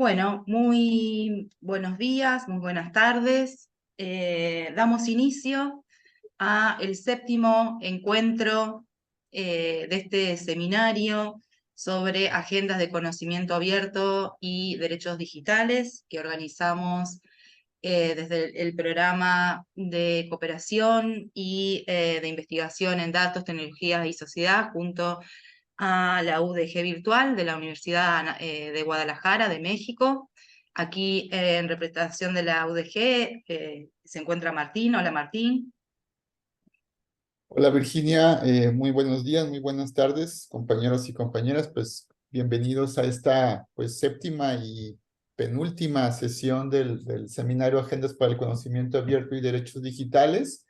Bueno, muy buenos días, muy buenas tardes. Damos inicio a el séptimo encuentro de este seminario sobre agendas de conocimiento abierto y derechos digitales que organizamos desde el programa de cooperación y de investigación en datos, tecnologías y sociedad junto a la UDG Virtual de la Universidad de Guadalajara, de México. Aquí en representación de la UDG se encuentra Martín. Hola Martín. Hola Virginia, muy buenos días, muy buenas tardes, compañeros y compañeras. Pues bienvenidos a esta séptima y penúltima sesión del seminario Agendas para el Conocimiento Abierto y Derechos Digitales.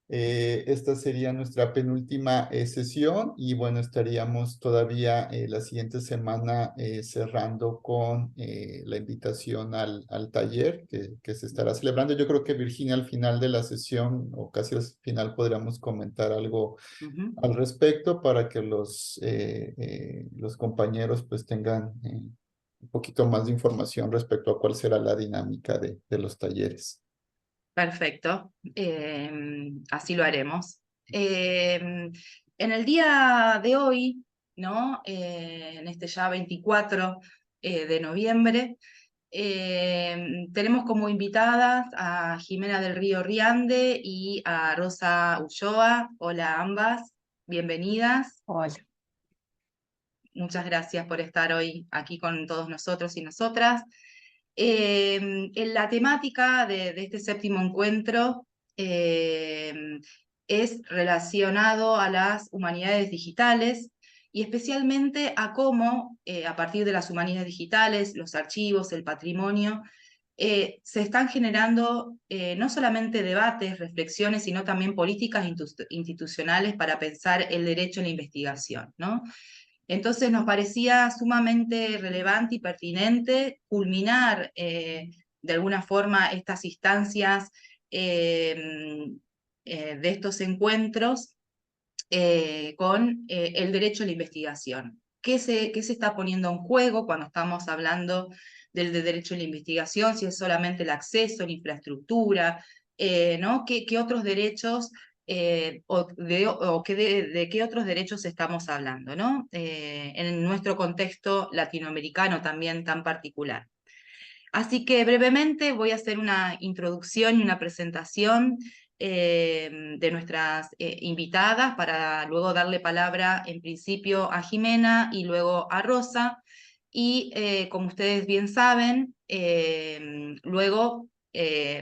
Esta sería nuestra penúltima sesión y bueno, estaríamos todavía la siguiente semana cerrando con la invitación al taller que se estará celebrando. Yo creo que Virginia al final de la sesión o casi al final podríamos comentar algo Ujú. al respecto para que los compañeros pues tengan un poquito más de información respecto a cuál será la dinámica de los talleres. Perfecto. Así lo haremos. En el día de hoy, ¿no? En este ya 24 de noviembre, tenemos como invitadas a Jimena del Río Riande y a Rosa Ulloa. Hola ambas, bienvenidas. Hola. Muchas gracias por estar hoy aquí con todos nosotros y nosotras. En la temática de este séptimo encuentro eh, es relacionado a las humanidades digitales y especialmente a cómo, a partir de las humanidades digitales, los archivos, el patrimonio, se están generando no solamente debates, reflexiones, sino también políticas institucionales para pensar el derecho a la investigación, ¿no? Entonces nos parecía sumamente relevante y pertinente culminar de alguna forma estas instancias de estos encuentros con el derecho a la investigación. Qué se está poniendo en juego cuando estamos hablando del derecho a la investigación? Si es solamente el acceso, la infraestructura, ¿no? ¿Qué otros derechos de qué otros derechos estamos hablando, ¿no? En nuestro contexto latinoamericano también tan particular. Así que brevemente voy a hacer una introducción y una presentación de nuestras invitadas para luego darle palabra en principio a Jimena y luego a Rosa. Y como ustedes bien saben, luego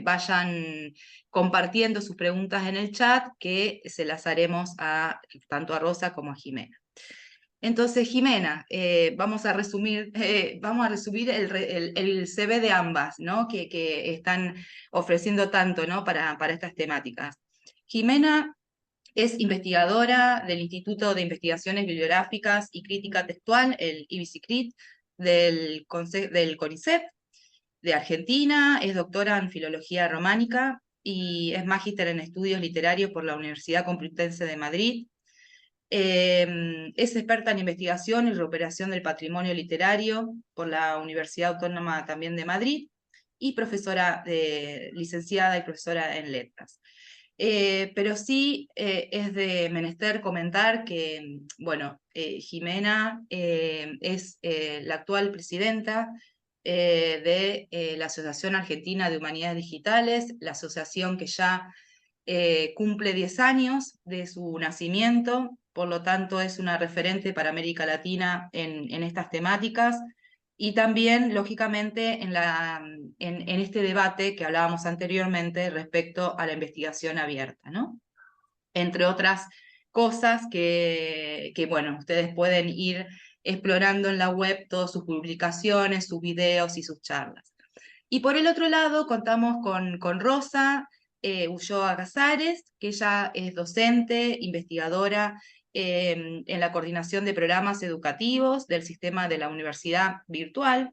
vayan compartiendo sus preguntas en el chat que se las haremos tanto a Rosa como a Jimena. Entonces, Jimena, vamos a resumir el CV de ambas, ¿no? Que están ofreciendo tanto, ¿no? Para estas temáticas. Jimena es investigadora del Instituto de Investigaciones Bibliográficas y Crítica Textual, el IBICICRIT, del CONICET de Argentina, es doctora en Filología Románica y es magíster en Estudios Literarios por la Universidad Complutense de Madrid. Es experta en investigación y recuperación del patrimonio literario por la Universidad Autónoma también de Madrid y profesora licenciada y profesora en letras. Pero sí es de menester comentar que, bueno, Jimena es la actual presidenta de la Asociación Argentina de Humanidades Digitales, la asociación que ya cumple 10 años de su nacimiento, por lo tanto es una referente para América Latina en estas temáticas y también, lógicamente, en este debate que hablábamos anteriormente respecto a la investigación abierta, ¿no? Entre otras cosas bueno, ustedes pueden ir explorando en la web todas sus publicaciones, sus videos y sus charlas. Y por el otro lado, contamos con Rosa Ulloa Casares, que ella es docente, investigadora en la coordinación de programas educativos del sistema de la Universidad Virtual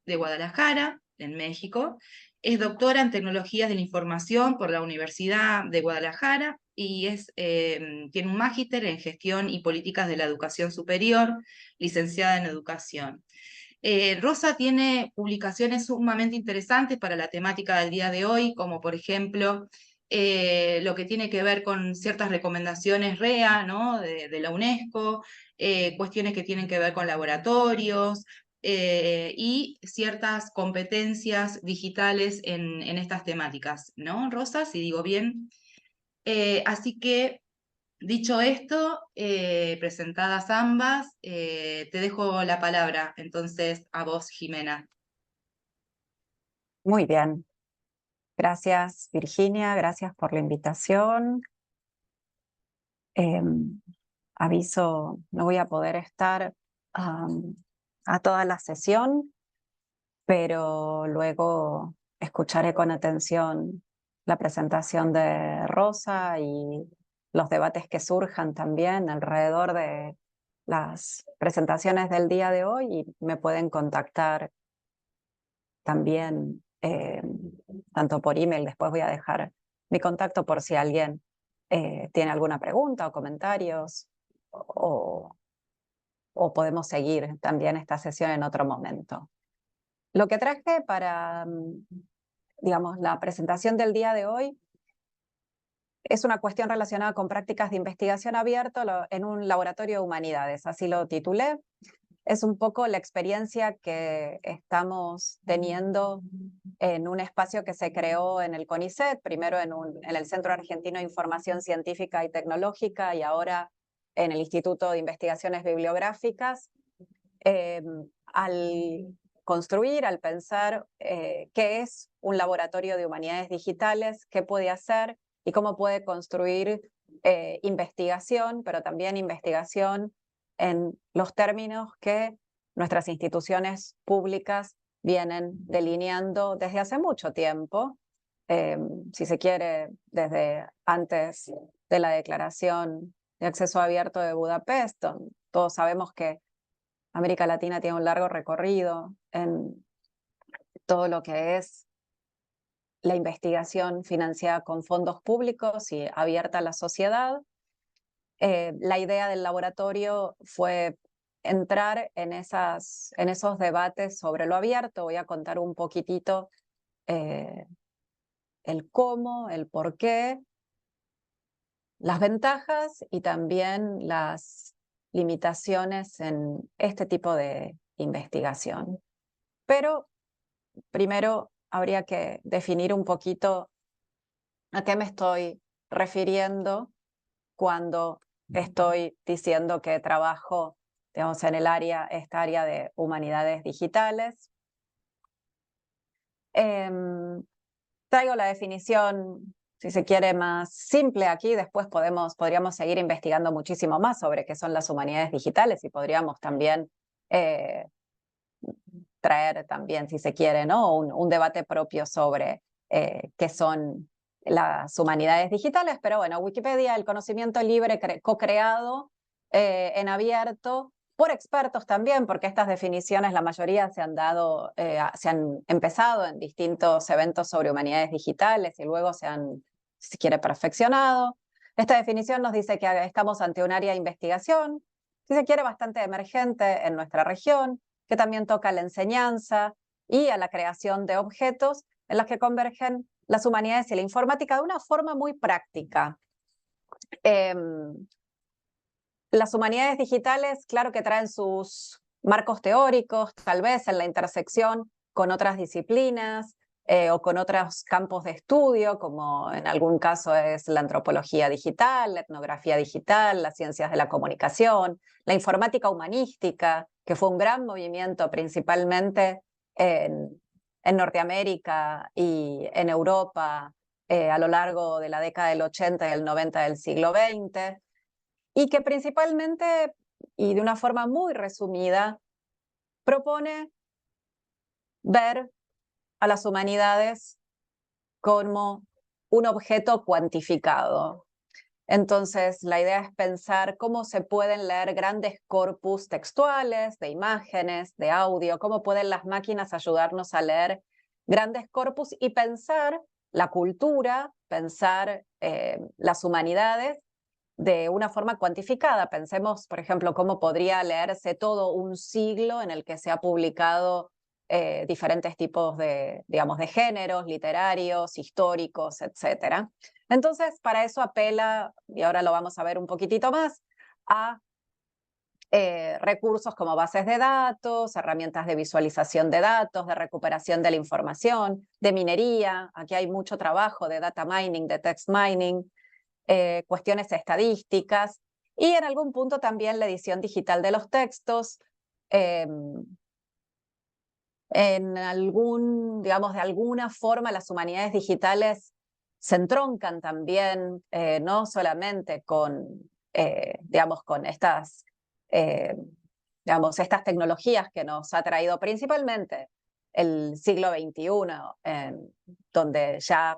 de Guadalajara, en México. Es doctora en tecnologías de la información por la Universidad de Guadalajara y tiene un magíster en gestión y políticas de la educación superior, licenciada en educación. Rosa tiene publicaciones sumamente interesantes para la temática del día de hoy, como por ejemplo lo que tiene que ver con ciertas recomendaciones REA, ¿no? de la UNESCO, cuestiones que tienen que ver con laboratorios y ciertas competencias digitales en estas temáticas, ¿no, Rosa? Si digo bien. Así que, dicho esto, presentadas ambas, te dejo la palabra, entonces a vos, Jimena. Muy bien. Gracias, Virginia. Gracias por la invitación. Aviso, no voy a poder estar a toda la sesión, pero luego escucharé con atención la presentación de Rosa y los debates que surjan también alrededor de las presentaciones del día de hoy, y me pueden contactar también tanto por email. Después voy a dejar mi contacto por si alguien tiene alguna pregunta o comentarios, o podemos seguir también esta sesión en otro momento. Lo que traje para, digamos, la presentación del día de hoy es una cuestión relacionada con prácticas de investigación abierto en un laboratorio de humanidades, así lo titulé. Es un poco la experiencia que estamos teniendo en un espacio que se creó en el CONICET, primero en el Centro Argentino de Información Científica y Tecnológica, y ahora en el Instituto de Investigaciones Bibliográficas, al construir, al pensar qué es un laboratorio de humanidades digitales, qué puede hacer y cómo puede construir investigación, pero también investigación en los términos que nuestras instituciones públicas vienen delineando desde hace mucho tiempo, si se quiere, desde antes de la Declaración de Acceso Abierto de Budapest. Todos sabemos que América Latina tiene un largo recorrido en todo lo que es la investigación financiada con fondos públicos y abierta a la sociedad. La idea del laboratorio fue entrar en esos debates sobre lo abierto. Voy a contar un poquitito el cómo, el por qué, las ventajas y también las limitaciones en este tipo de investigación. Pero primero habría que definir un poquito a qué me estoy refiriendo cuando estoy diciendo que trabajo, digamos, en esta área de humanidades digitales. Traigo la definición, si se quiere, más simple aquí. Después podríamos seguir investigando muchísimo más sobre qué son las humanidades digitales, y podríamos también traer también, si se quiere, ¿no? un debate propio sobre qué son las humanidades digitales. Pero bueno, Wikipedia, el conocimiento libre co-creado en abierto por expertos también, porque estas definiciones, la mayoría se han empezado en distintos eventos sobre humanidades digitales y luego se han, si quiere, perfeccionado. Esta definición nos dice que estamos ante un área de investigación, si se quiere, bastante emergente en nuestra región, que también toca a la enseñanza y a la creación de objetos en las que convergen las humanidades y la informática de una forma muy práctica. Las humanidades digitales, claro que traen sus marcos teóricos, tal vez en la intersección con otras disciplinas o con otros campos de estudio, como en algún caso es la antropología digital, la etnografía digital, las ciencias de la comunicación, la informática humanística, que fue un gran movimiento principalmente en Norteamérica y en Europa a lo largo de la década del 80 y el 90 del siglo XX, y que principalmente, y de una forma muy resumida, propone ver a las humanidades como un objeto cuantificado. Entonces, la idea es pensar cómo se pueden leer grandes corpus textuales, de imágenes, de audio, cómo pueden las máquinas ayudarnos a leer grandes corpus y pensar la cultura, pensar las humanidades de una forma cuantificada. Pensemos, por ejemplo, cómo podría leerse todo un siglo en el que se ha publicado diferentes tipos de, digamos, de géneros literarios, históricos, etc. Entonces, para eso apela, y ahora lo vamos a ver un poquitito más, a recursos como bases de datos, herramientas de visualización de datos, de recuperación de la información, de minería. Aquí hay mucho trabajo de data mining, de text mining, cuestiones estadísticas y en algún punto también la edición digital de los textos. En algún, digamos, de alguna forma las humanidades digitales se entroncan también, no solamente con, digamos, con estas, digamos, estas tecnologías que nos ha traído principalmente el siglo XXI, donde ya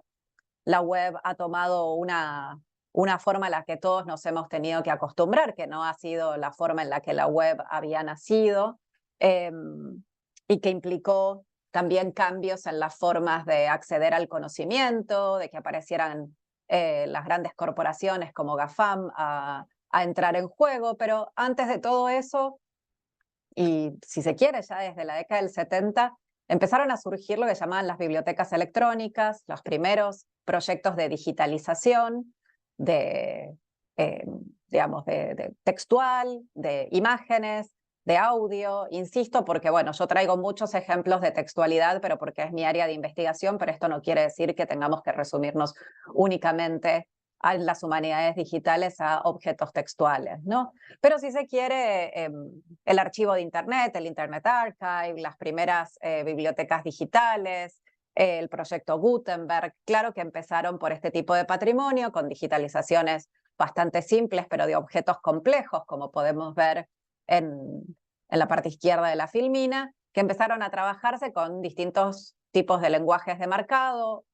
la web ha tomado una forma a la que todos nos hemos tenido que acostumbrar, que no ha sido la forma en la que la web había nacido, y que implicó también cambios en las formas de acceder al conocimiento, de que aparecieran las grandes corporaciones como GAFAM a entrar en juego, pero antes de todo eso, y si se quiere ya desde la década del 70, empezaron a surgir lo que llamaban las bibliotecas electrónicas, los primeros proyectos de digitalización, de, digamos, de textual, de imágenes, de audio, insisto, porque bueno, yo traigo muchos ejemplos de textualidad, pero porque es mi área de investigación, pero esto no quiere decir que tengamos que resumirnos únicamente a las humanidades digitales a objetos textuales, ¿no? Pero si se quiere, el archivo de Internet, el Internet Archive, las primeras bibliotecas digitales, el proyecto Gutenberg, claro que empezaron por este tipo de patrimonio, con digitalizaciones bastante simples, pero de objetos complejos, como podemos ver en la parte izquierda de la filmina, que empezaron a trabajarse con distintos tipos de lenguajes de marcado.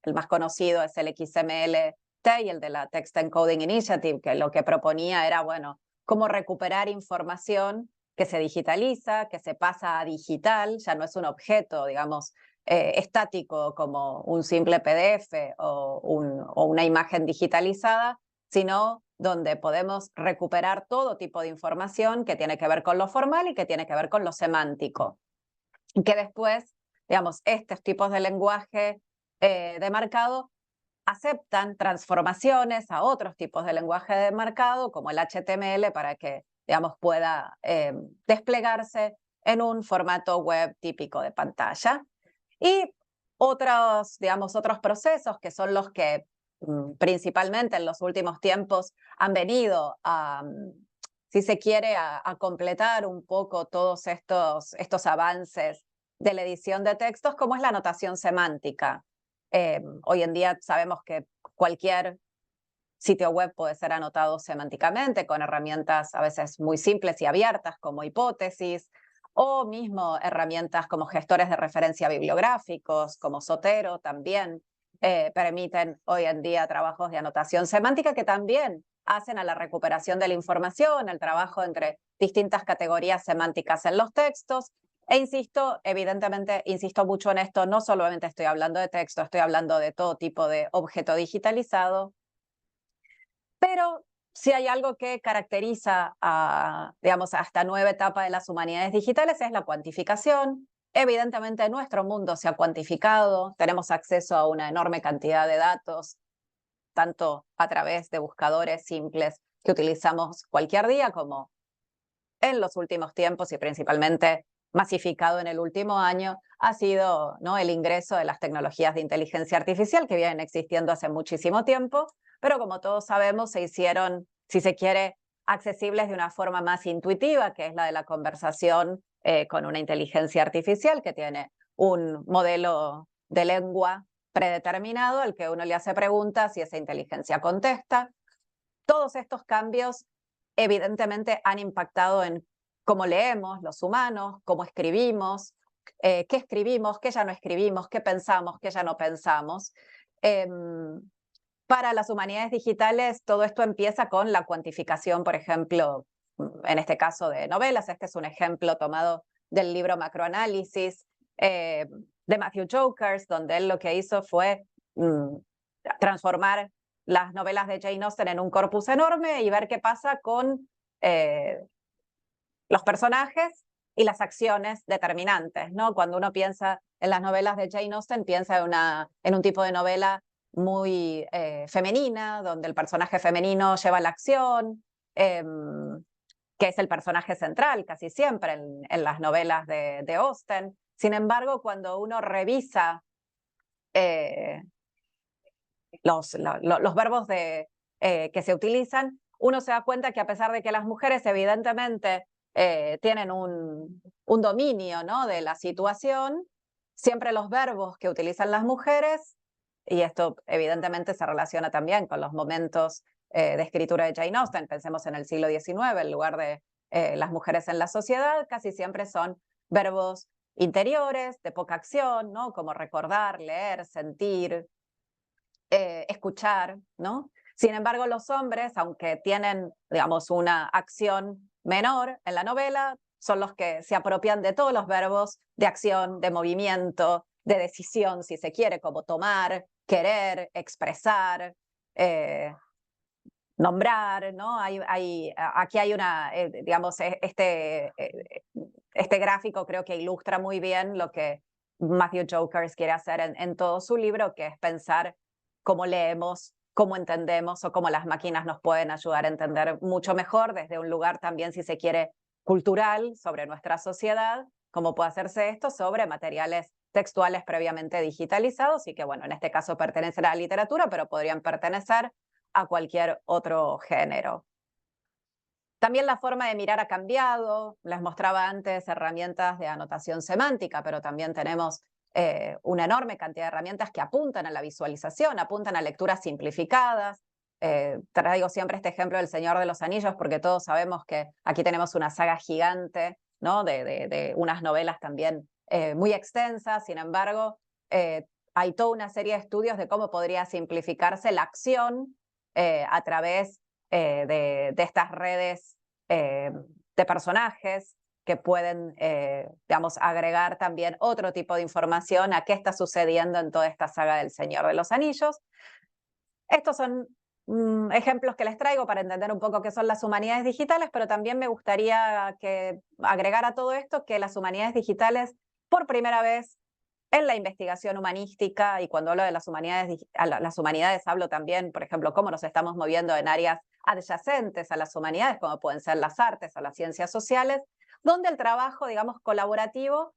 El más conocido es el XML-T y el de la Text Encoding Initiative, que lo que proponía era, bueno, cómo recuperar información que se digitaliza, que se pasa a digital, ya no es un objeto, digamos, estático como un simple PDF o una imagen digitalizada, sino donde podemos recuperar todo tipo de información que tiene que ver con lo formal y que tiene que ver con lo semántico. Y que después, digamos, estos tipos de lenguaje de marcado aceptan transformaciones a otros tipos de lenguaje de marcado, como el HTML, para que, digamos, pueda desplegarse en un formato web típico de pantalla. Y otros, digamos, otros procesos que son los que principalmente en los últimos tiempos han venido a, si se quiere, a completar un poco todos estos avances de la edición de textos, como es la notación semántica. Hoy en día sabemos que cualquier sitio web puede ser anotado semánticamente con herramientas a veces muy simples y abiertas como hipótesis, o mismo herramientas como gestores de referencia bibliográficos, como Zotero también permiten hoy en día trabajos de anotación semántica que también hacen a la recuperación de la información, el trabajo entre distintas categorías semánticas en los textos. E insisto, evidentemente, insisto mucho en esto, no solamente estoy hablando de texto, estoy hablando de todo tipo de objeto digitalizado, pero si hay algo que caracteriza digamos, a esta nueva etapa de las humanidades digitales es la cuantificación. Evidentemente nuestro mundo se ha cuantificado, tenemos acceso a una enorme cantidad de datos, tanto a través de buscadores simples que utilizamos cualquier día, como en los últimos tiempos y principalmente masificado en el último año, ha sido, ¿no?, el ingreso de las tecnologías de inteligencia artificial que vienen existiendo hace muchísimo tiempo, pero como todos sabemos se hicieron, si se quiere, accesibles de una forma más intuitiva, que es la de la conversación con una inteligencia artificial que tiene un modelo de lengua predeterminado al que uno le hace preguntas y esa inteligencia contesta. Todos estos cambios evidentemente han impactado en cómo leemos los humanos, cómo escribimos, qué ya no escribimos, qué pensamos, qué ya no pensamos. Para las humanidades digitales, todo esto empieza con la cuantificación, por ejemplo, en este caso de novelas. Este es un ejemplo tomado del libro Macroanálisis de Matthew Jokers, donde él lo que hizo fue transformar las novelas de Jane Austen en un corpus enorme y ver qué pasa con los personajes y las acciones determinantes, ¿no? Cuando uno piensa en las novelas de Jane Austen, piensa en un tipo de novela muy femenina, donde el personaje femenino lleva la acción, que es el personaje central casi siempre en las novelas de Austen. Sin embargo, cuando uno revisa los verbos que se utilizan, uno se da cuenta que a pesar de que las mujeres evidentemente tienen un dominio, ¿no?, de la situación, siempre los verbos que utilizan las mujeres, y esto evidentemente se relaciona también con los momentos de escritura de Jane Austen, pensemos en el siglo XIX, en lugar de las mujeres en la sociedad, casi siempre son verbos interiores, de poca acción, ¿no?, como recordar, leer, sentir, escuchar, ¿no? Sin embargo, los hombres, aunque tienen, digamos, una acción menor en la novela, son los que se apropian de todos los verbos de acción, de movimiento, de decisión, si se quiere, como tomar, querer, expresar, nombrar, ¿no? Aquí hay una, digamos, este gráfico creo que ilustra muy bien lo que Matthew Jokers quiere hacer en todo su libro, que es pensar cómo leemos, cómo entendemos o cómo las máquinas nos pueden ayudar a entender mucho mejor desde un lugar también, si se quiere, cultural sobre nuestra sociedad, cómo puede hacerse esto sobre materiales textuales previamente digitalizados y que, bueno, en este caso pertenecen a la literatura, pero podrían pertenecer a cualquier otro género. También la forma de mirar ha cambiado. Les mostraba antes herramientas de anotación semántica, pero también tenemos una enorme cantidad de herramientas que apuntan a la visualización, apuntan a lecturas simplificadas. Traigo siempre este ejemplo del Señor de los Anillos porque todos sabemos que aquí tenemos una saga gigante, ¿no?, de unas novelas también muy extensas. Sin embargo, hay toda una serie de estudios de cómo podría simplificarse la acción a través de estas redes de personajes que pueden, digamos, agregar también otro tipo de información a qué está sucediendo en toda esta saga del Señor de los Anillos. Estos son ejemplos que les traigo para entender un poco qué son las humanidades digitales, pero también me gustaría agregar a todo esto que las humanidades digitales, por primera vez, en la investigación humanística, y cuando hablo de las humanidades hablo también, por ejemplo, cómo nos estamos moviendo en áreas adyacentes a las humanidades, como pueden ser las artes o las ciencias sociales, donde el trabajo, digamos, colaborativo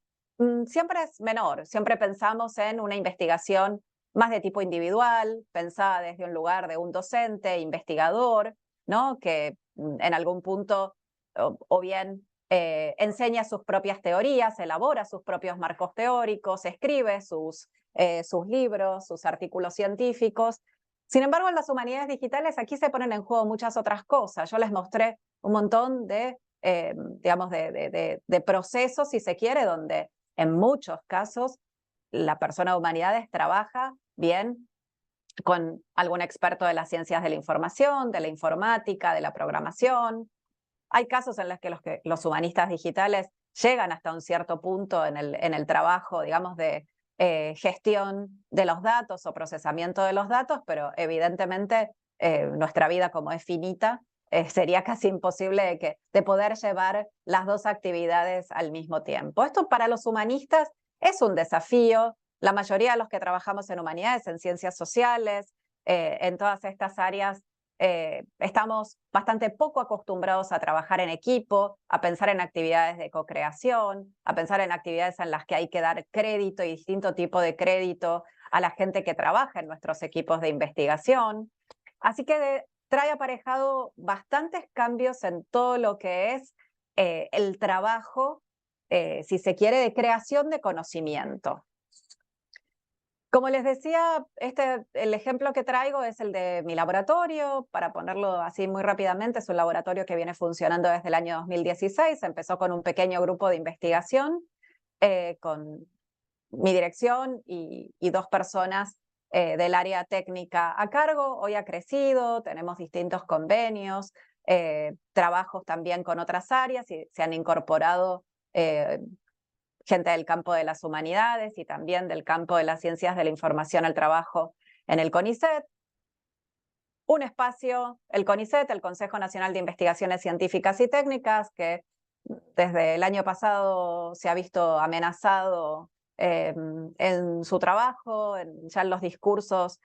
siempre es menor. Siempre pensamos en una investigación más de tipo individual, pensada desde un lugar de un docente, investigador, ¿no?, que en algún punto o bien enseña sus propias teorías, elabora sus propios marcos teóricos, escribe sus libros, sus artículos científicos. Sin embargo, en las humanidades digitales aquí se ponen en juego muchas otras cosas. Yo les mostré un montón digamos, de procesos, si se quiere, donde en muchos casos la persona de humanidades trabaja bien con algún experto de las ciencias de la información, de la informática, de la programación. Hay casos en los que los humanistas digitales llegan hasta un cierto punto en el trabajo, digamos, de gestión de los datos o procesamiento de los datos, pero evidentemente nuestra vida, como es finita, sería casi imposible de poder llevar las dos actividades al mismo tiempo. Esto para los humanistas es un desafío. La mayoría de los que trabajamos en humanidades, en ciencias sociales, en todas estas áreas, estamos bastante poco acostumbrados a trabajar en equipo, a pensar en actividades de co-creación, a pensar en actividades en las que hay que dar crédito y distinto tipo de crédito a la gente que trabaja en nuestros equipos de investigación. Así que trae aparejado bastantes cambios en todo lo que es el trabajo, si se quiere, de creación de conocimiento. Como les decía, el ejemplo que traigo es el de mi laboratorio. Para ponerlo así muy rápidamente, es un laboratorio que viene funcionando desde el año 2016. Empezó con un pequeño grupo de investigación, con mi dirección y 2 personas del área técnica a cargo. Hoy ha crecido, tenemos distintos convenios, trabajos también con otras áreas y se han incorporado gente del campo de las humanidades y también del campo de las ciencias de la información al trabajo en el CONICET. un espacio, el CONICET, el Consejo Nacional de Investigaciones Científicas y Técnicas, que desde el año pasado se ha visto amenazado en su trabajo, ya en los discursos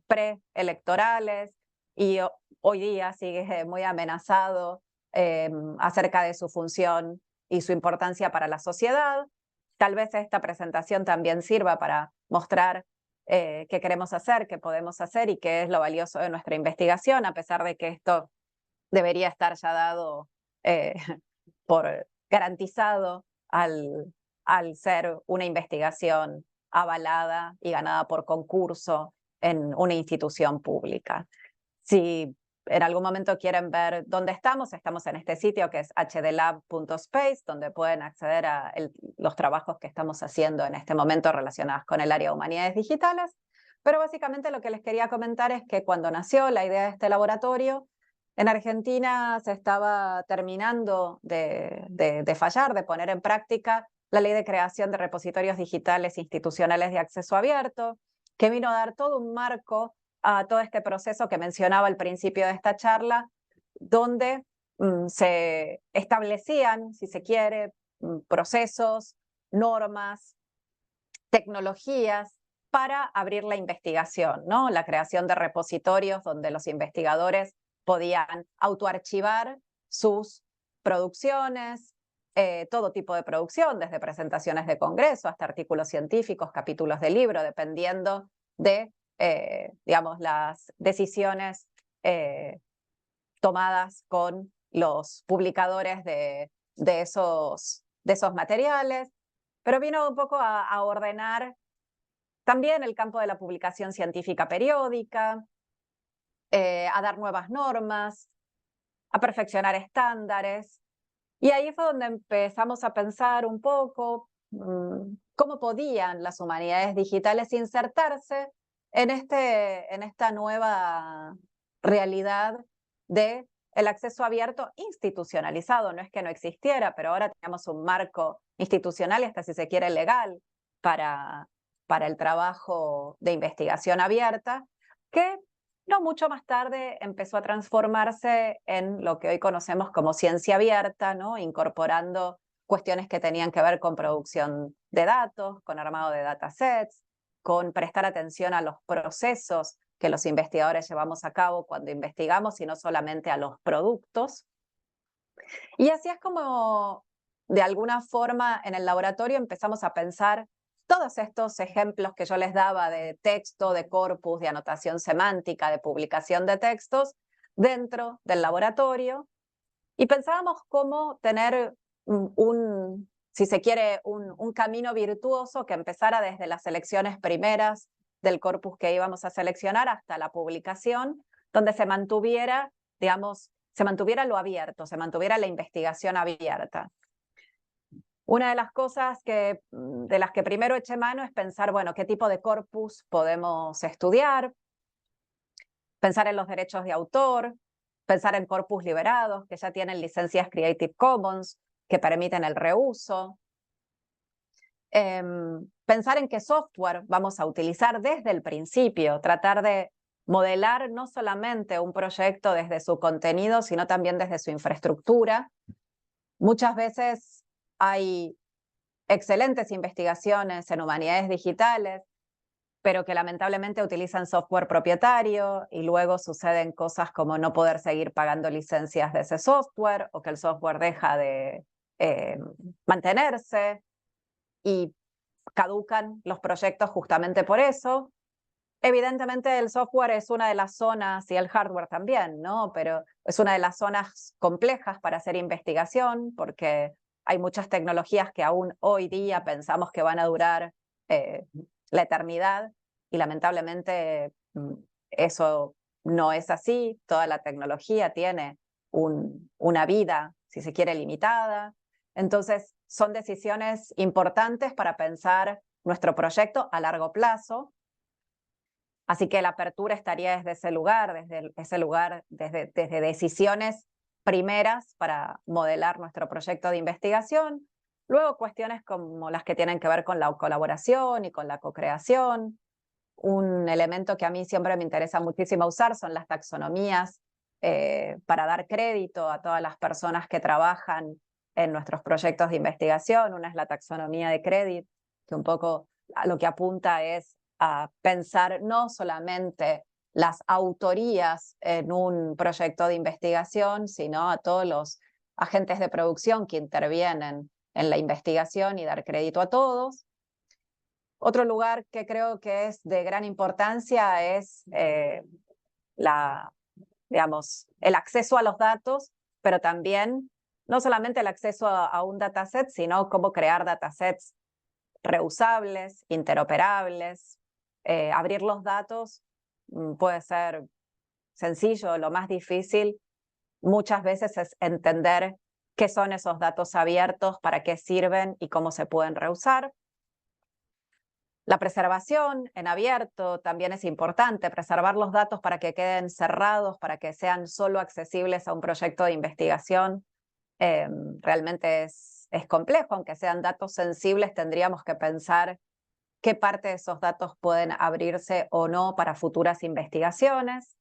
preelectorales, y hoy día sigue muy amenazado acerca de su función y su importancia para la sociedad. Tal vez esta presentación también sirva para mostrar qué queremos hacer, qué podemos hacer y qué es lo valioso de nuestra investigación, a pesar de que esto debería estar ya dado por garantizado al ser una investigación avalada y ganada por concurso en una institución pública. Si en algún momento quieren ver dónde estamos en este sitio que es hdlab.space, donde pueden acceder a los trabajos que estamos haciendo en este momento relacionados con el área de humanidades digitales. Pero básicamente lo que les quería comentar es que cuando nació la idea de este laboratorio, en Argentina se estaba terminando de fallar, de poner en práctica la ley de creación de repositorios digitales institucionales de acceso abierto, que vino a dar todo un marco a todo este proceso que mencionaba al principio de esta charla, donde se establecían, si se quiere, procesos, normas, tecnologías para abrir la investigación, ¿no? La creación de repositorios donde los investigadores podían autoarchivar sus producciones, todo tipo de producción, desde presentaciones de congreso hasta artículos científicos, capítulos de libro, dependiendo de digamos, las decisiones tomadas con los publicadores de esos materiales, pero vino un poco a ordenar también el campo de la publicación científica periódica, a dar nuevas normas, a perfeccionar estándares. Y ahí fue donde empezamos a pensar un poco cómo podían las humanidades digitales insertarse en esta nueva realidad de el acceso abierto institucionalizado. No es que no existiera, pero ahora tenemos un marco institucional y hasta si se quiere legal para el trabajo de investigación abierta, que no mucho más tarde empezó a transformarse en lo que hoy conocemos como ciencia abierta, ¿no? Incorporando cuestiones que tenían que ver con producción de datos, con armado de datasets, con prestar atención a los procesos que los investigadores llevamos a cabo cuando investigamos y no solamente a los productos. Y así es como, de alguna forma, en el laboratorio empezamos a pensar todos estos ejemplos que yo les daba de texto, de corpus, de anotación semántica, de publicación de textos dentro del laboratorio, y pensábamos cómo tener si se quiere, un camino virtuoso que empezara desde las selecciones primeras del corpus que íbamos a seleccionar hasta la publicación, donde se mantuviera, digamos, se mantuviera lo abierto, se mantuviera la investigación abierta. Una de las cosas de las que primero eché mano es pensar, bueno, qué tipo de corpus podemos estudiar, pensar en los derechos de autor, pensar en corpus liberados que ya tienen licencias Creative Commons que permiten el reuso, pensar en qué software vamos a utilizar desde el principio, tratar de modelar no solamente un proyecto desde su contenido, sino también desde su infraestructura. Muchas veces hay excelentes investigaciones en humanidades digitales, pero que lamentablemente utilizan software propietario y luego suceden cosas como no poder seguir pagando licencias de ese software o que el software deja de mantenerse y caducan los proyectos justamente por eso. Evidentemente el software es una de las zonas, y el hardware también, ¿no? Pero es una de las zonas complejas para hacer investigación porque hay muchas tecnologías que aún hoy día pensamos que van a durar la eternidad y lamentablemente eso no es así. Toda la tecnología tiene una vida, si se quiere, limitada. Entonces son decisiones importantes para pensar nuestro proyecto a largo plazo. Así que la apertura estaría desde ese lugar, desde decisiones primeras para modelar nuestro proyecto de investigación. Luego cuestiones como las que tienen que ver con la colaboración y con la co-creación. un elemento que a mí siempre me interesa muchísimo usar son las taxonomías para dar crédito a todas las personas que trabajan en nuestros proyectos de investigación. Una es la taxonomía de Credit, que un poco a lo que apunta es a pensar no solamente las autorías en un proyecto de investigación, sino a todos los agentes de producción que intervienen en la investigación y dar crédito a todos. Otro lugar que creo que es de gran importancia es digamos, el acceso a los datos, pero también no solamente el acceso a un dataset, sino cómo crear datasets reusables, interoperables. Abrir los datos puede ser sencillo, lo más difícil muchas veces es entender qué son esos datos abiertos, para qué sirven y cómo se pueden reusar. La preservación en abierto también es importante, preservar los datos para que queden cerrados, para que sean solo accesibles a un proyecto de investigación. Realmente es complejo, aunque sean datos sensibles, tendríamos que pensar qué parte de esos datos pueden abrirse o no para futuras investigaciones.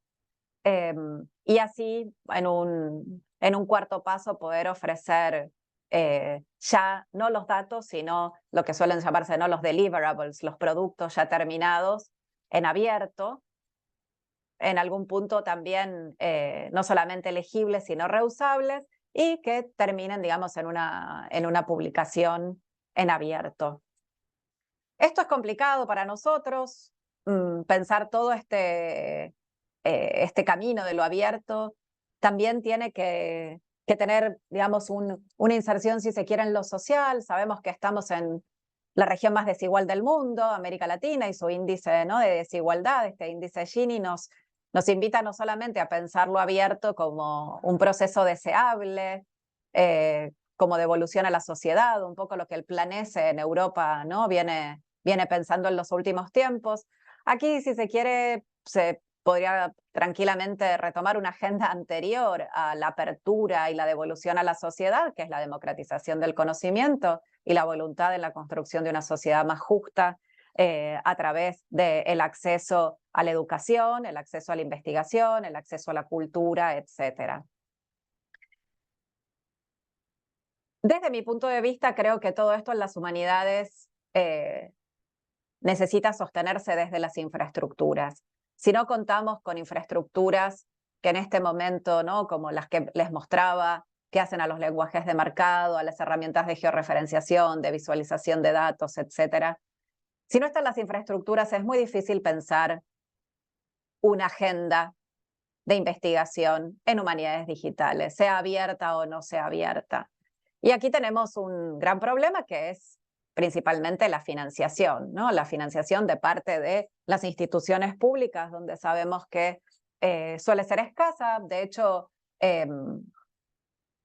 Y así, en un cuarto paso, poder ofrecer ya no los datos, sino lo que suelen llamarse, ¿no?, los deliverables, los productos ya terminados en abierto, en algún punto también no solamente legibles, sino reusables, y que terminen, digamos, en una publicación en abierto. Esto es complicado para nosotros, pensar todo este camino de lo abierto. También tiene que tener, digamos, una inserción, si se quiere, en lo social. Sabemos que estamos en la región más desigual del mundo, América Latina, y su índice, ¿no?, de desigualdad, este índice Gini, nos invita no solamente a pensar lo abierto como un proceso deseable, como devolución a la sociedad, un poco lo que el Plan S en Europa, ¿no?, viene pensando en los últimos tiempos. Aquí, si se quiere, se podría tranquilamente retomar una agenda anterior a la apertura y la devolución a la sociedad, que es la democratización del conocimiento y la voluntad de la construcción de una sociedad más justa a través del acceso a la educación, el acceso a la investigación, el acceso a la cultura, etc. Desde mi punto de vista, creo que todo esto en las humanidades necesita sostenerse desde las infraestructuras. Si no contamos con infraestructuras que en este momento, ¿no?, como las que les mostraba, que hacen a los lenguajes de marcado, a las herramientas de georreferenciación, de visualización de datos, etc. Si no están las infraestructuras, es muy difícil pensar una agenda de investigación en humanidades digitales, sea abierta o no sea abierta. Y aquí tenemos un gran problema, que es principalmente la financiación, ¿no? La financiación de parte de las instituciones públicas, donde sabemos que suele ser escasa. De hecho,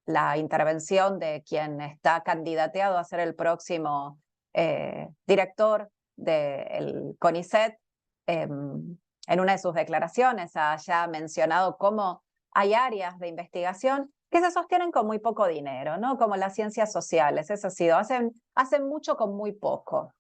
la intervención de quien está candidateado a ser el próximo director del CONICET, en una de sus declaraciones haya mencionado cómo hay áreas de investigación que se sostienen con muy poco dinero, ¿no?, como las ciencias sociales. Eso ha sido, hacen mucho con muy poco.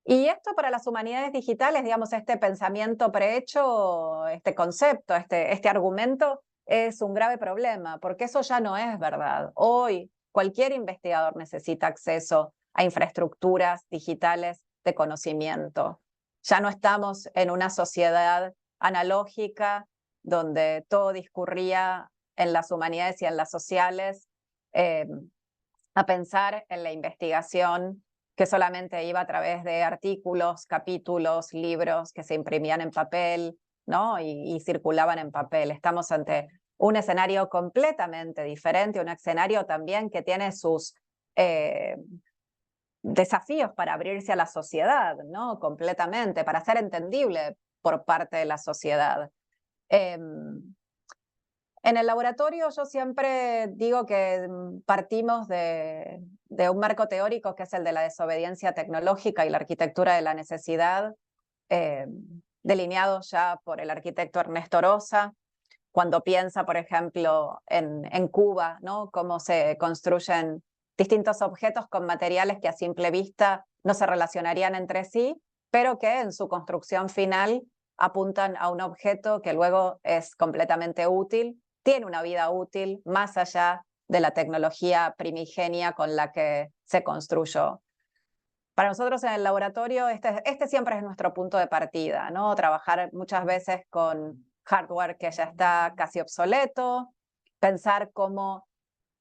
Y esto para las humanidades digitales, digamos, este pensamiento prehecho, este concepto, este argumento, es un grave problema, porque eso ya no es verdad. Hoy cualquier investigador necesita acceso a infraestructuras digitales de conocimiento. Ya no estamos en una sociedad analógica donde todo discurría en las humanidades y en las sociales, a pensar en la investigación que solamente iba a través de artículos, capítulos, libros que se imprimían en papel, ¿no?, y circulaban en papel. Estamos ante un escenario completamente diferente, un escenario también que tiene sus desafíos para abrirse a la sociedad, ¿no?, completamente, para ser entendible por parte de la sociedad. En el laboratorio yo siempre digo que partimos de un marco teórico, que es el de la desobediencia tecnológica y la arquitectura de la necesidad, delineado ya por el arquitecto Ernesto Rosa, cuando piensa, por ejemplo, en Cuba, ¿no?, cómo se construyen distintos objetos con materiales que a simple vista no se relacionarían entre sí, pero que en su construcción final apuntan a un objeto que luego es completamente útil, tiene una vida útil más allá de la tecnología primigenia con la que se construyó. Para nosotros en el laboratorio, este siempre es nuestro punto de partida, ¿no? Trabajar muchas veces con hardware que ya está casi obsoleto, pensar cómo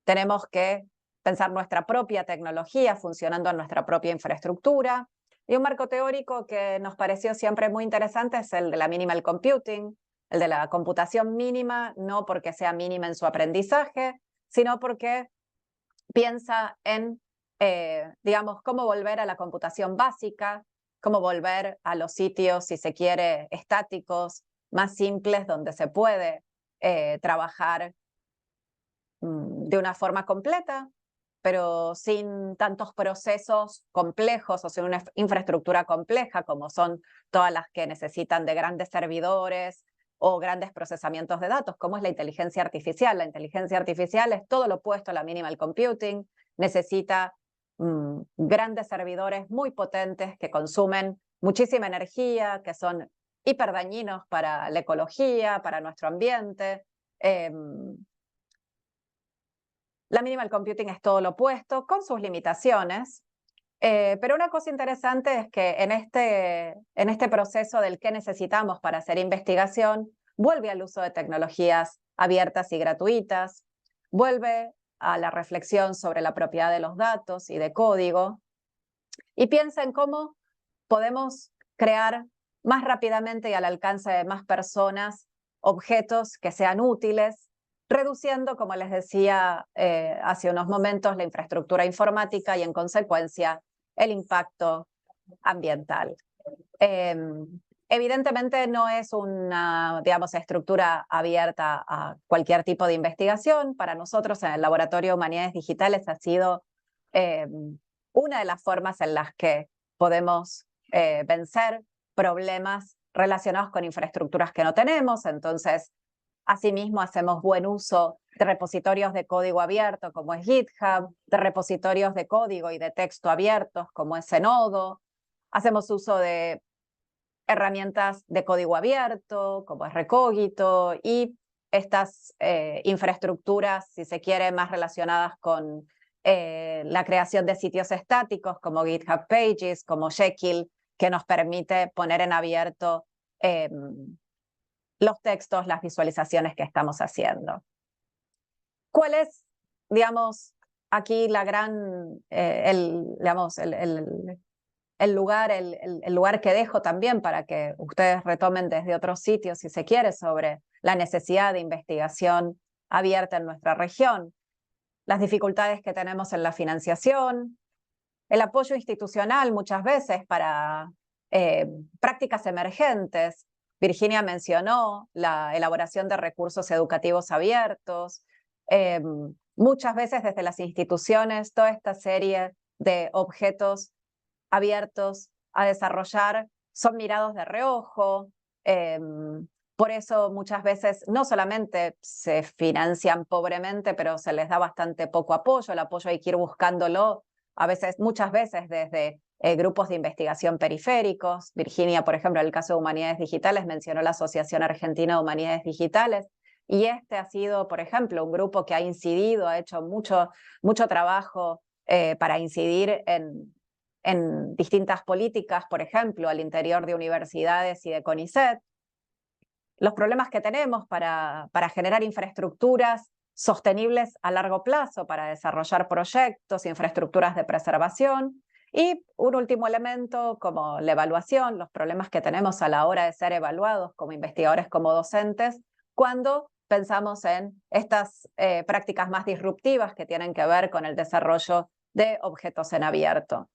tenemos que pensar nuestra propia tecnología funcionando en nuestra propia infraestructura. Y un marco teórico que nos pareció siempre muy interesante es el de la minimal computing, el de la computación mínima, no porque sea mínima en su aprendizaje, sino porque piensa en, digamos, cómo volver a la computación básica, cómo volver a los sitios, si se quiere, estáticos, más simples, donde se puede trabajar de una forma completa, pero sin tantos procesos complejos o sin una infraestructura compleja como son todas las que necesitan de grandes servidores o grandes procesamientos de datos, como es la inteligencia artificial. La inteligencia artificial es todo lo opuesto a la minimal computing, necesita grandes servidores muy potentes que consumen muchísima energía, que son hiperdañinos para la ecología, para nuestro ambiente. La minimal computing es todo lo opuesto, con sus limitaciones, pero una cosa interesante es que en este proceso del qué necesitamos para hacer investigación, vuelve al uso de tecnologías abiertas y gratuitas, vuelve a la reflexión sobre la propiedad de los datos y de código, y piensa en cómo podemos crear más rápidamente y al alcance de más personas objetos que sean útiles, reduciendo, como les decía hace unos momentos, la infraestructura informática y en consecuencia el impacto ambiental. Evidentemente no es una, digamos, estructura abierta a cualquier tipo de investigación. Para nosotros en el Laboratorio de Humanidades Digitales ha sido una de las formas en las que podemos vencer problemas relacionados con infraestructuras que no tenemos. Entonces, asimismo, hacemos buen uso de repositorios de código abierto, como es GitHub, de repositorios de código y de texto abiertos, como es Zenodo. Hacemos uso de herramientas de código abierto, como es Recogito, y estas infraestructuras, si se quiere, más relacionadas con la creación de sitios estáticos, como GitHub Pages, como Jekyll, que nos permite poner en abierto los textos, las visualizaciones que estamos haciendo. ¿Cuál es, digamos, aquí la gran, digamos, el lugar que dejo también para que ustedes retomen desde otros sitios, si se quiere, sobre la necesidad de investigación abierta en nuestra región, las dificultades que tenemos en la financiación, el apoyo institucional muchas veces para prácticas emergentes. Virginia mencionó la elaboración de recursos educativos abiertos. Muchas veces desde las instituciones, toda esta serie de objetos abiertos a desarrollar son mirados de reojo. Por eso muchas veces no solamente se financian pobremente, pero se les da bastante poco apoyo. El apoyo hay que ir buscándolo muchas veces desde grupos de investigación periféricos. Virginia, por ejemplo, en el caso de Humanidades Digitales, mencionó la Asociación Argentina de Humanidades Digitales, y este ha sido, por ejemplo, un grupo que ha incidido, ha hecho mucho trabajo para incidir en distintas políticas, por ejemplo, al interior de universidades y de CONICET. Los problemas que tenemos para generar infraestructuras sostenibles a largo plazo, para desarrollar proyectos, infraestructuras de preservación. Y un último elemento como la evaluación, los problemas que tenemos a la hora de ser evaluados como investigadores, como docentes, cuando pensamos en estas prácticas más disruptivas que tienen que ver con el desarrollo de objetos en abierto.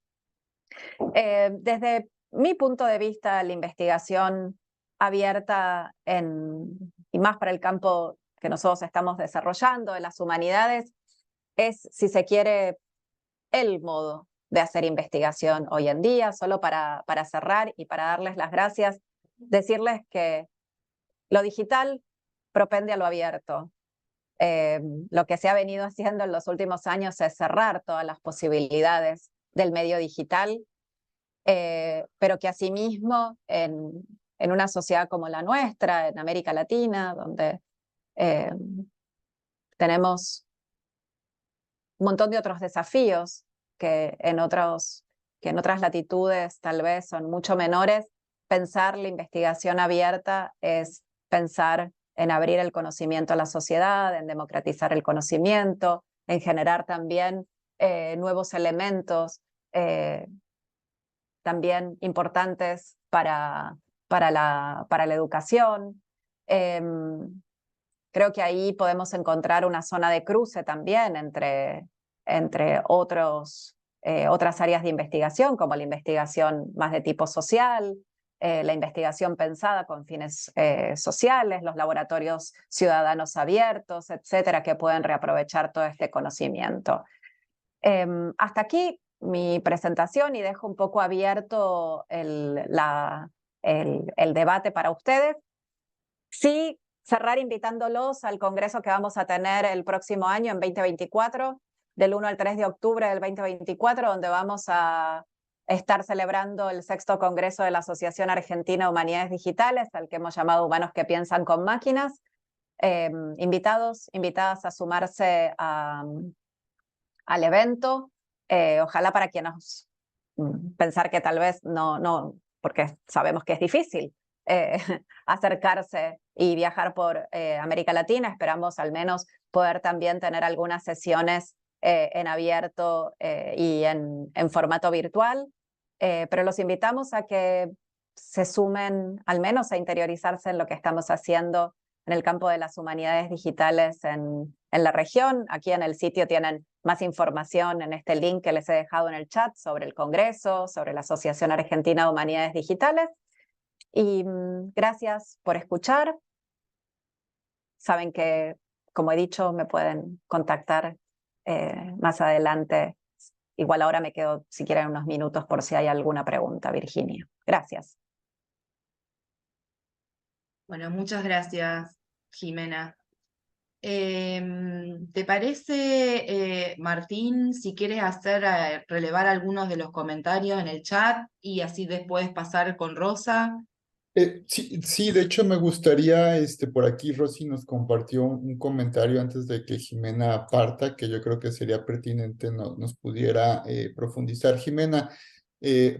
Desde mi punto de vista, la investigación abierta y más para el campo que nosotros estamos desarrollando, de las humanidades, es, si se quiere, el modo de hacer investigación hoy en día. Solo para cerrar y para darles las gracias, decirles que lo digital propende a lo abierto. Lo que se ha venido haciendo en los últimos años es cerrar todas las posibilidades del medio digital. pero que asimismo en una sociedad como la nuestra, en América Latina, donde tenemos un montón de otros desafíos que en otras latitudes tal vez son mucho menores, pensar la investigación abierta es pensar en abrir el conocimiento a la sociedad, en democratizar el conocimiento, en generar también nuevos elementos también importantes para la educación. Creo que ahí podemos encontrar una zona de cruce también entre otras áreas de investigación, como la investigación más de tipo social, la investigación pensada con fines sociales, los laboratorios ciudadanos abiertos, etcétera, que pueden reaprovechar todo este conocimiento. Hasta aquí mi presentación y dejo un poco abierto el debate para ustedes. Sí, cerrar invitándolos al congreso que vamos a tener el próximo año, en 2024, del 1 al 3 de octubre del 2024, donde vamos a estar celebrando el 6º Congreso de la Asociación Argentina de Humanidades Digitales, al que hemos llamado Humanos que Piensan con Máquinas. Invitadas a sumarse al evento, ojalá para quienes pensar que tal vez no, porque sabemos que es difícil acercarse y viajar por América Latina. Esperamos al menos poder también tener algunas sesiones en abierto y en formato virtual, pero los invitamos a que se sumen al menos a interiorizarse en lo que estamos haciendo en el campo de las humanidades digitales en la región. Aquí en el sitio tienen más información en este link que les he dejado en el chat sobre el Congreso, sobre la Asociación Argentina de Humanidades Digitales. Y gracias por escuchar. Saben que, como he dicho, me pueden contactar más adelante. Igual ahora me quedo, si quieren, unos minutos por si hay alguna pregunta, Virginia. Gracias. Bueno, muchas gracias, Jimena. ¿Te parece, Martín, si quieres relevar algunos de los comentarios en el chat y así después pasar con Rosa? Sí, de hecho me gustaría, por aquí Rosy nos compartió un comentario antes de que Jimena parta, que yo creo que sería pertinente nos pudiera profundizar. Jimena,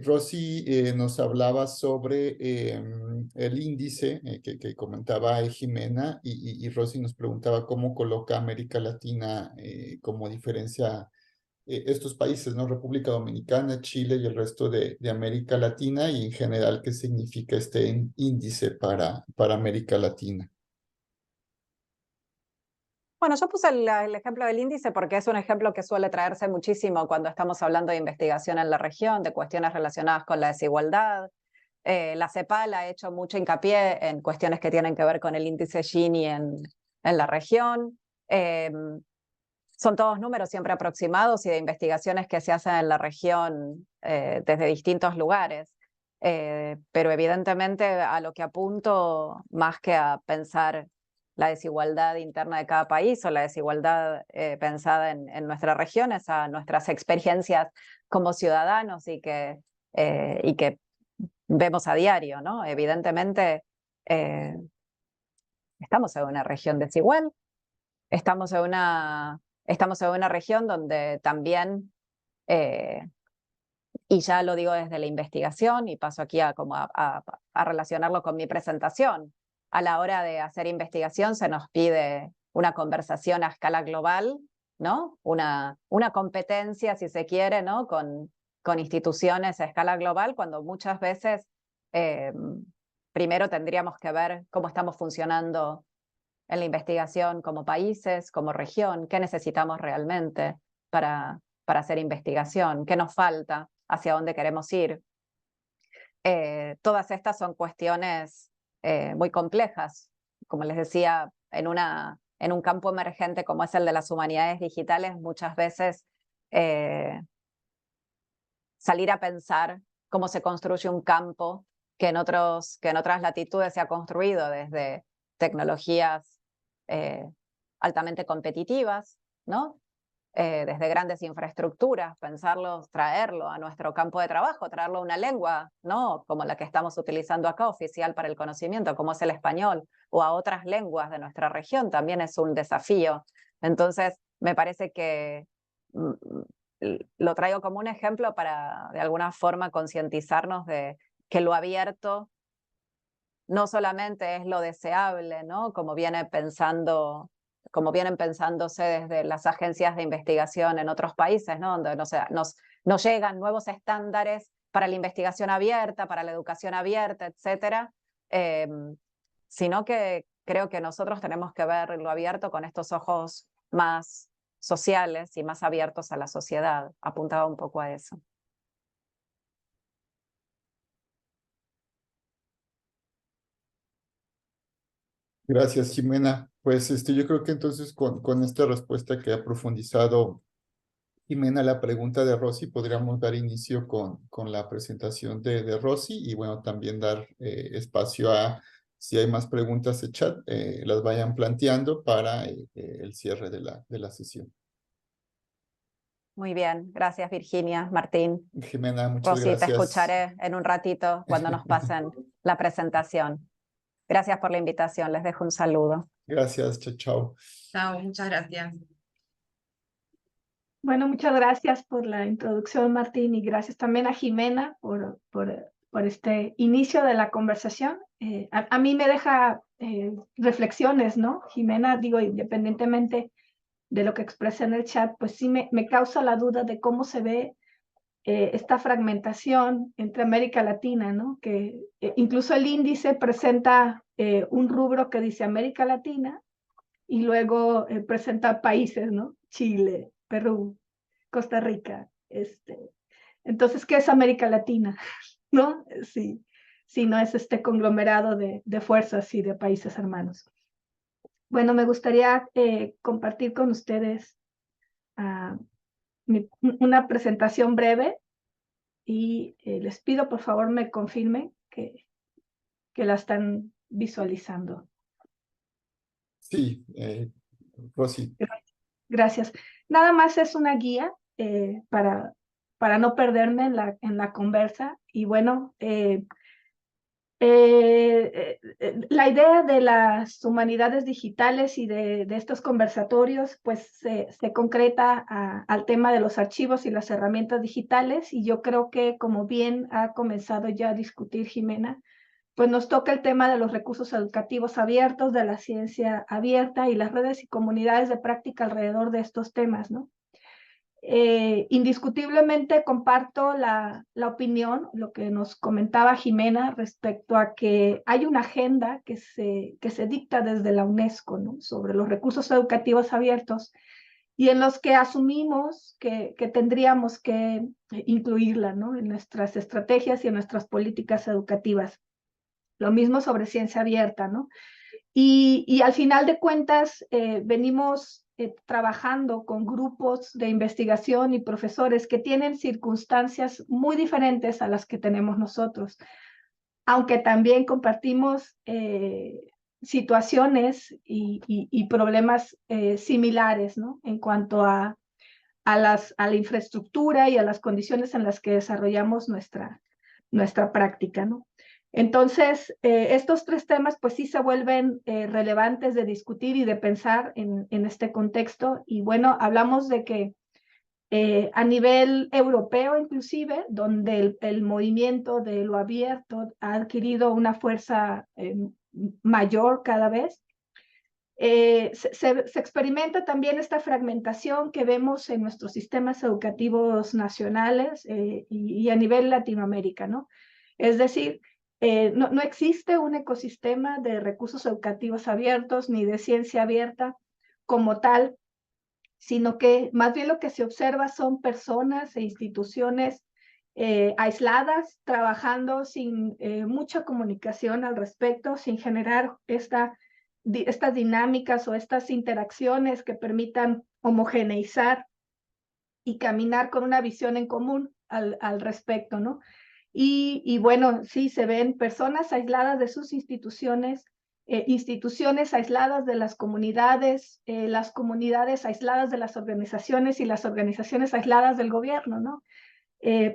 Rosy nos hablaba sobre el índice que comentaba Jimena y Rosy nos preguntaba cómo coloca América Latina como diferencia estos países, ¿no? República Dominicana, Chile y el resto de América Latina y en general qué significa este índice para América Latina. Bueno, yo puse el ejemplo del índice porque es un ejemplo que suele traerse muchísimo cuando estamos hablando de investigación en la región, de cuestiones relacionadas con la desigualdad. La CEPAL ha hecho mucho hincapié en cuestiones que tienen que ver con el índice Gini en la región. Son todos números siempre aproximados y de investigaciones que se hacen en la región desde distintos lugares. Pero evidentemente a lo que apunto, más que a pensar la desigualdad interna de cada país o la desigualdad pensada en nuestra región, es a nuestras experiencias como ciudadanos y que vemos a diario, ¿no? Evidentemente estamos en una región desigual, estamos en una región donde también, y ya lo digo desde la investigación y paso aquí a relacionarlo con mi presentación, a la hora de hacer investigación se nos pide una conversación a escala global, ¿no? Una competencia, si se quiere, ¿no? Con instituciones a escala global, cuando muchas veces primero tendríamos que ver cómo estamos funcionando en la investigación como países, como región, qué necesitamos realmente para hacer investigación, qué nos falta, hacia dónde queremos ir. Todas estas son cuestiones muy complejas. Como les decía, en un campo emergente como es el de las humanidades digitales, muchas veces salir a pensar cómo se construye un campo que en otras latitudes se ha construido desde tecnologías altamente competitivas, ¿no? desde grandes infraestructuras, pensarlo, traerlo a nuestro campo de trabajo, traerlo a una lengua, ¿no? Como la que estamos utilizando acá, oficial para el conocimiento, como es el español, o a otras lenguas de nuestra región, también es un desafío. Entonces, me parece que lo traigo como un ejemplo para, de alguna forma, concientizarnos de que lo abierto no solamente es lo deseable, ¿no? Como vienen pensándose desde las agencias de investigación en otros países, ¿no? Donde nos llegan nuevos estándares para la investigación abierta, para la educación abierta, etcétera, sino que creo que nosotros tenemos que ver lo abierto con estos ojos más sociales y más abiertos a la sociedad. Apuntaba un poco a eso. Gracias, Jimena. Pues yo creo que entonces con esta respuesta que ha profundizado Jimena, la pregunta de Rosy, podríamos dar inicio con la presentación de Rosy y bueno, también dar espacio a, si hay más preguntas de chat, las vayan planteando para el cierre de la sesión. Muy bien, gracias Virginia, Martín. Jimena, muchas Rosy, te gracias. escucharé en un ratito cuando nos pasen la presentación. Gracias por la invitación, les dejo un saludo. Gracias, chao, chao. Chao, muchas gracias. Bueno, muchas gracias por la introducción, Martín, y gracias también a Jimena por este inicio de la conversación. A mí me deja reflexiones, ¿no? Jimena, digo, independientemente de lo que expresé en el chat, pues sí me causa la duda de cómo se ve esta fragmentación entre América Latina, ¿no? Que incluso el índice presenta un rubro que dice América Latina y luego presenta países, ¿no? Chile, Perú, Costa Rica. Entonces, ¿qué es América Latina? ¿No? Sí, no es este conglomerado de fuerzas y de países hermanos. Bueno, me gustaría compartir con ustedes una presentación breve y les pido por favor me confirmen que la están visualizando. Sí, Rosy. Gracias. Nada más es una guía para no perderme en la conversa. Y bueno, la idea de las humanidades digitales y de estos conversatorios, pues se concreta al tema de los archivos y las herramientas digitales. Y yo creo que, como bien ha comenzado ya a discutir Jimena, pues nos toca el tema de los recursos educativos abiertos, de la ciencia abierta y las redes y comunidades de práctica alrededor de estos temas, ¿no? Indiscutiblemente comparto la opinión, lo que nos comentaba Jimena respecto a que hay una agenda que se dicta desde la UNESCO, ¿no? Sobre los recursos educativos abiertos y en los que asumimos que tendríamos que incluirla, ¿no? En nuestras estrategias y en nuestras políticas educativas. Lo mismo sobre ciencia abierta, ¿no? Y al final de cuentas, venimos trabajando con grupos de investigación y profesores que tienen circunstancias muy diferentes a las que tenemos nosotros, aunque también compartimos situaciones y problemas similares, ¿no? En cuanto a la infraestructura y a las condiciones en las que desarrollamos nuestra práctica, ¿no? Entonces, estos tres temas pues sí se vuelven relevantes de discutir y de pensar en este contexto. Y bueno, hablamos de que a nivel europeo inclusive, donde el movimiento de lo abierto ha adquirido una fuerza mayor cada vez, se experimenta también esta fragmentación que vemos en nuestros sistemas educativos nacionales y a nivel Latinoamérica, ¿no? Es decir, no existe un ecosistema de recursos educativos abiertos ni de ciencia abierta como tal, sino que más bien lo que se observa son personas e instituciones aisladas, trabajando sin mucha comunicación al respecto, sin generar estas dinámicas o estas interacciones que permitan homogeneizar y caminar con una visión en común al respecto, ¿no? Y bueno, sí, se ven personas aisladas de sus instituciones instituciones aisladas de las comunidades aisladas de las organizaciones y las organizaciones aisladas del gobierno, ¿no?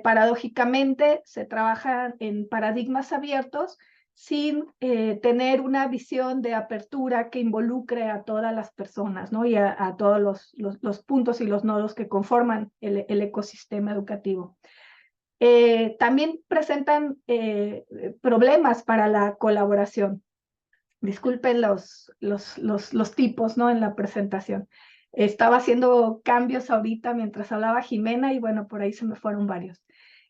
Paradójicamente, se trabaja en paradigmas abiertos sin tener una visión de apertura que involucre a todas las personas, ¿no? Y a todos los puntos y los nodos que conforman el ecosistema educativo. También presentan problemas para la colaboración. Disculpen los tipos, ¿no? En la presentación. Estaba haciendo cambios ahorita mientras hablaba Jimena y bueno, por ahí se me fueron varios.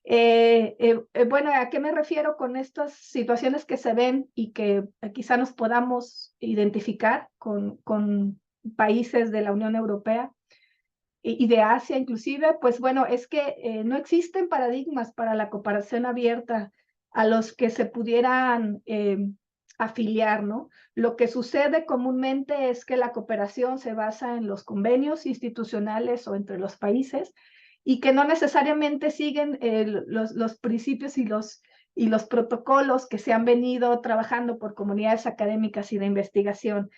Bueno, ¿a qué me refiero con estas situaciones que se ven y que quizá nos podamos identificar con países de la Unión Europea y de Asia inclusive? Pues bueno, es que no existen paradigmas para la cooperación abierta a los que se pudieran afiliar, ¿no? Lo que sucede comúnmente es que la cooperación se basa en los convenios institucionales o entre los países y que no necesariamente siguen los principios y los protocolos que se han venido trabajando por comunidades académicas y de investigación.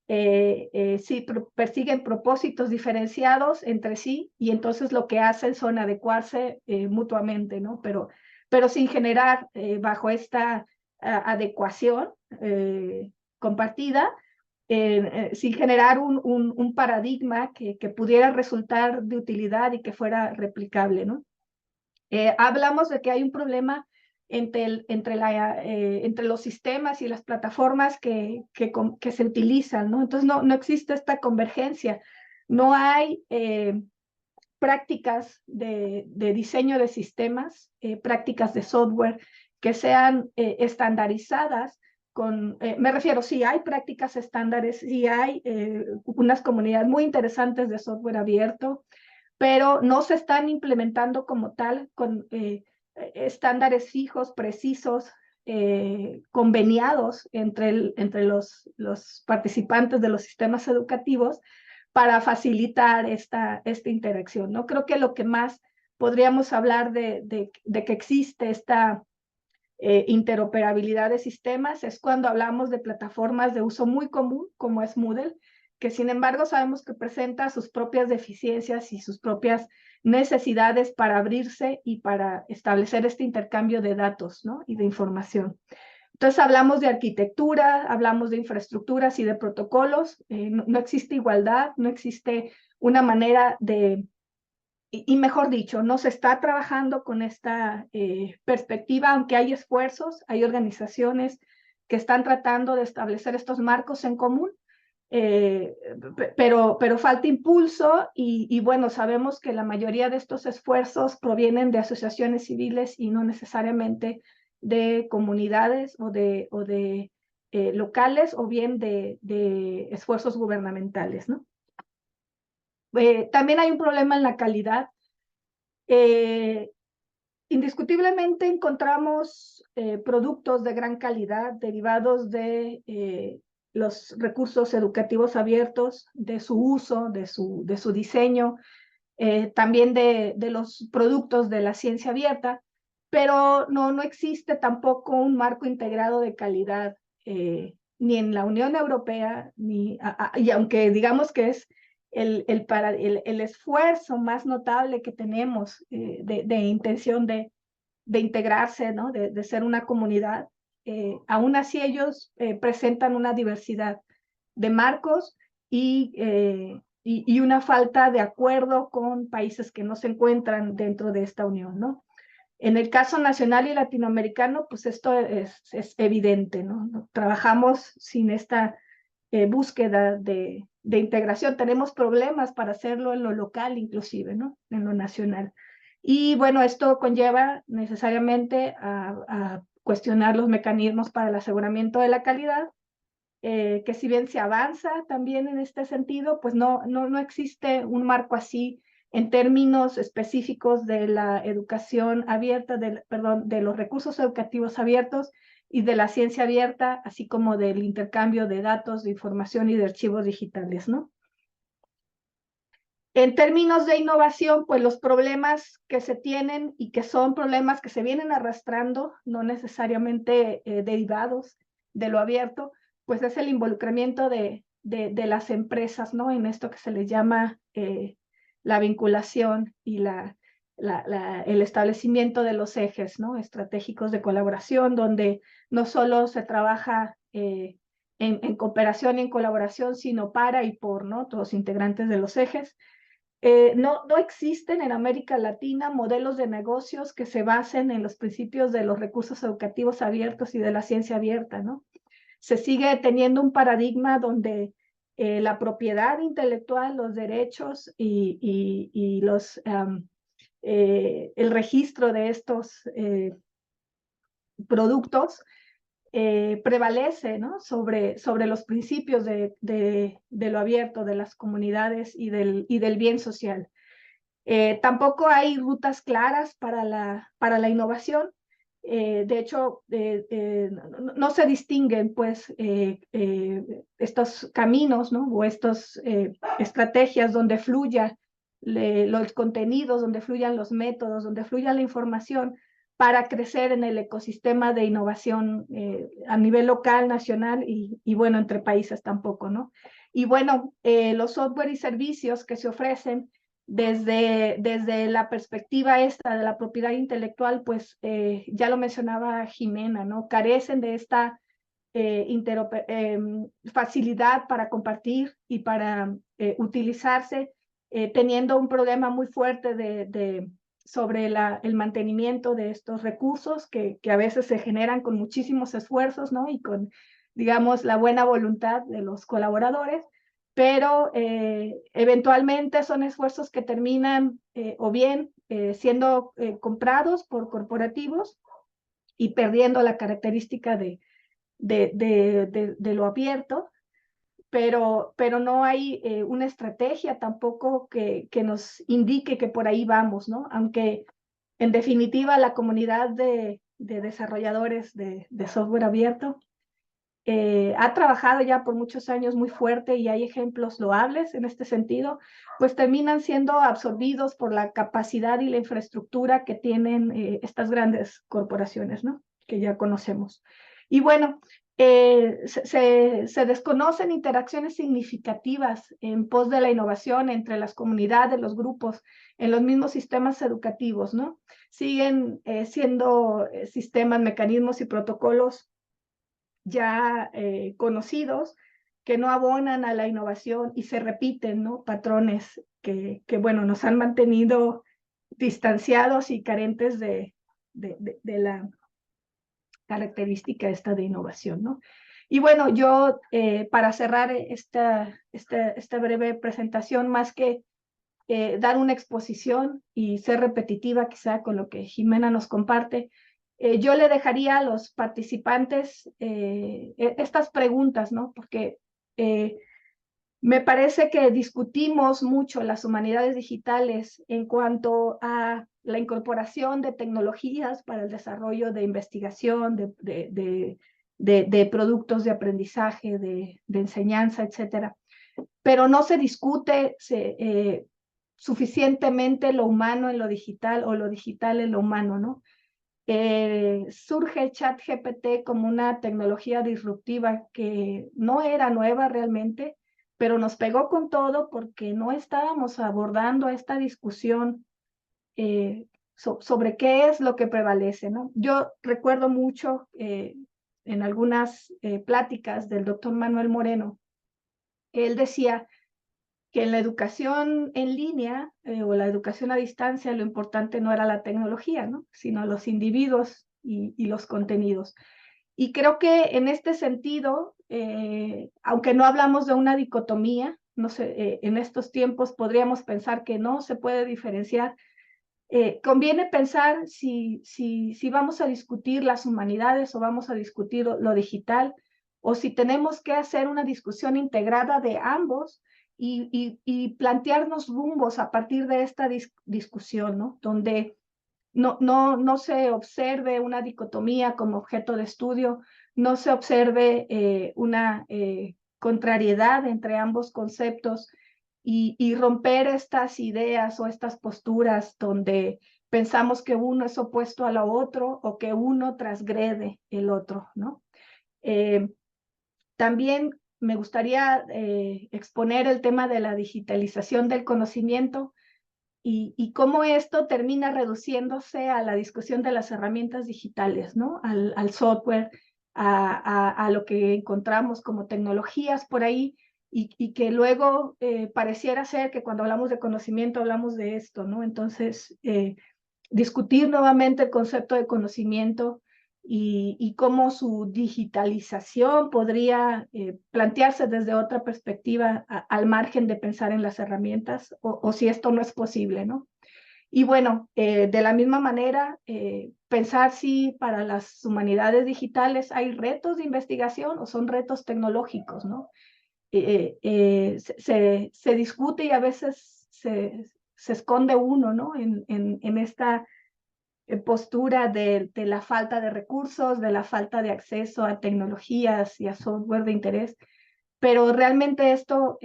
Sí, persiguen propósitos diferenciados entre sí y entonces lo que hacen son adecuarse mutuamente, ¿no? Pero sin generar bajo esta adecuación compartida, sin generar un paradigma que pudiera resultar de utilidad y que fuera replicable, ¿no? Hablamos de que hay un problema entre los sistemas y las plataformas que se utilizan, ¿no? Entonces no existe esta convergencia, no hay prácticas de diseño de sistemas, prácticas de software que sean estandarizadas me refiero, sí hay prácticas estándares, sí hay unas comunidades muy interesantes de software abierto, pero no se están implementando como tal con estándares fijos, precisos, conveniados entre los participantes de los sistemas educativos para facilitar esta interacción, ¿no? Creo que lo que más podríamos hablar de que existe esta interoperabilidad de sistemas es cuando hablamos de plataformas de uso muy común, como es Moodle, que sin embargo sabemos que presenta sus propias deficiencias y sus propias necesidades para abrirse y para establecer este intercambio de datos, ¿no? Y de información. Entonces hablamos de arquitectura, hablamos de infraestructuras y de protocolos, no existe igualdad, no existe una manera y mejor dicho, no se está trabajando con esta perspectiva, aunque hay esfuerzos, hay organizaciones que están tratando de establecer estos marcos en común, pero falta impulso y bueno, sabemos que la mayoría de estos esfuerzos provienen de asociaciones civiles y no necesariamente de comunidades o de locales o bien de esfuerzos gubernamentales, ¿no? También hay un problema en la calidad. Indiscutiblemente encontramos productos de gran calidad derivados de los recursos educativos abiertos, de su uso, de su diseño, también de los productos de la ciencia abierta, pero no existe tampoco un marco integrado de calidad ni en la Unión Europea, y aunque digamos que es el esfuerzo más notable que tenemos de intención de integrarse, ¿no? de ser una comunidad, aún así ellos presentan una diversidad de marcos y una falta de acuerdo con países que no se encuentran dentro de esta unión, ¿no? En el caso nacional y latinoamericano, pues esto es evidente, ¿no? Trabajamos sin esta búsqueda de integración. Tenemos problemas para hacerlo en lo local inclusive, ¿no? En lo nacional. Y bueno, esto conlleva necesariamente a cuestionar los mecanismos para el aseguramiento de la calidad, que si bien se avanza también en este sentido, pues no existe un marco así en términos específicos de la educación abierta, de los recursos educativos abiertos y de la ciencia abierta, así como del intercambio de datos, de información y de archivos digitales, ¿no? En términos de innovación, pues los problemas que se tienen y que son problemas que se vienen arrastrando, no necesariamente derivados de lo abierto, pues es el involucramiento de las empresas, ¿no? En esto que se les llama la vinculación y el establecimiento de los ejes, ¿no? Estratégicos de colaboración, donde no solo se trabaja en cooperación y en colaboración, sino para y por, ¿no? Todos los integrantes de los ejes. No existen en América Latina modelos de negocios que se basen en los principios de los recursos educativos abiertos y de la ciencia abierta, ¿no? Se sigue teniendo un paradigma donde la propiedad intelectual, los derechos y el registro de estos productos prevalece, ¿no? sobre los principios de lo abierto, de las comunidades y del bien social. Tampoco hay rutas claras para la innovación. De hecho, no se distinguen pues estos caminos, ¿no? O estas estrategias donde fluya los contenidos, donde fluyan los métodos, donde fluya la información para crecer en el ecosistema de innovación a nivel local, nacional y bueno, entre países tampoco, ¿no? Y bueno, los software y servicios que se ofrecen desde la perspectiva esta de la propiedad intelectual, pues ya lo mencionaba Jimena, ¿no? Carecen de esta facilidad para compartir y para utilizarse, teniendo un problema muy fuerte sobre el mantenimiento de estos recursos que a veces se generan con muchísimos esfuerzos, ¿no? Y con, digamos, la buena voluntad de los colaboradores, pero eventualmente son esfuerzos que terminan o bien siendo comprados por corporativos y perdiendo la característica de lo abierto, pero no hay una estrategia tampoco que nos indique que por ahí vamos, ¿no? Aunque en definitiva la comunidad de desarrolladores de software abierto ha trabajado ya por muchos años muy fuerte y hay ejemplos loables en este sentido, pues terminan siendo absorbidos por la capacidad y la infraestructura que tienen estas grandes corporaciones, ¿no? Que ya conocemos. Y bueno, se desconocen interacciones significativas en pos de la innovación entre las comunidades, los grupos, en los mismos sistemas educativos, ¿no? Siguen siendo sistemas, mecanismos y protocolos ya conocidos que no abonan a la innovación y se repiten, ¿no? Patrones que bueno, nos han mantenido distanciados y carentes de la característica esta de innovación, ¿no? Y bueno, yo para cerrar esta breve presentación, más que dar una exposición y ser repetitiva quizá con lo que Jimena nos comparte, yo le dejaría a los participantes estas preguntas, ¿no? Porque me parece que discutimos mucho las humanidades digitales en cuanto a la incorporación de tecnologías para el desarrollo de investigación, de productos de aprendizaje, de enseñanza, etcétera. Pero no se discute suficientemente lo humano en lo digital o lo digital en lo humano, ¿no? Surge ChatGPT como una tecnología disruptiva que no era nueva realmente, pero nos pegó con todo porque no estábamos abordando esta discusión sobre qué es lo que prevalece, ¿no? Yo recuerdo mucho en algunas pláticas del doctor Manuel Moreno, que él decía que en la educación en línea o la educación a distancia lo importante no era la tecnología, ¿no? Sino los individuos y los contenidos. Y creo que en este sentido, aunque no hablamos de una dicotomía, no sé, en estos tiempos podríamos pensar que no se puede diferenciar. Conviene pensar si vamos a discutir las humanidades o vamos a discutir lo digital, o si tenemos que hacer una discusión integrada de ambos y plantearnos rumbos a partir de esta discusión, ¿no? Donde no se observe una dicotomía como objeto de estudio, no se observe una contrariedad entre ambos conceptos y romper estas ideas o estas posturas donde pensamos que uno es opuesto a lo otro o que uno transgrede el otro, ¿no? También me gustaría exponer el tema de la digitalización del conocimiento y cómo esto termina reduciéndose a la discusión de las herramientas digitales, ¿no? Al software, a lo que encontramos como tecnologías por ahí, y que luego pareciera ser que cuando hablamos de conocimiento hablamos de esto, ¿no? Entonces, discutir nuevamente el concepto de conocimiento y cómo su digitalización podría plantearse desde otra perspectiva al margen de pensar en las herramientas o si esto no es posible, ¿no? Y bueno, de la misma manera, pensar si para las humanidades digitales hay retos de investigación o son retos tecnológicos, ¿no? Se discute y a veces se esconde uno, ¿no? En esta postura de la falta de recursos, de la falta de acceso a tecnologías y a software de interés, pero realmente esto,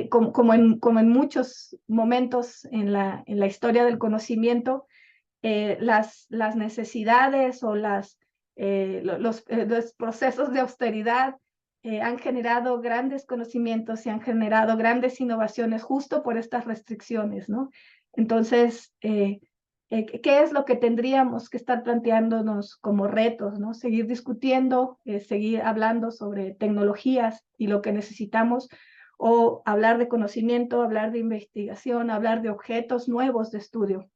como en muchos momentos en la historia del conocimiento, las necesidades o los procesos de austeridad han generado grandes conocimientos y han generado grandes innovaciones justo por estas restricciones, ¿no? Entonces, ¿qué es lo que tendríamos que estar planteándonos como retos, ¿no? Seguir discutiendo, seguir hablando sobre tecnologías y lo que necesitamos, o hablar de conocimiento, hablar de investigación, hablar de objetos nuevos de estudio.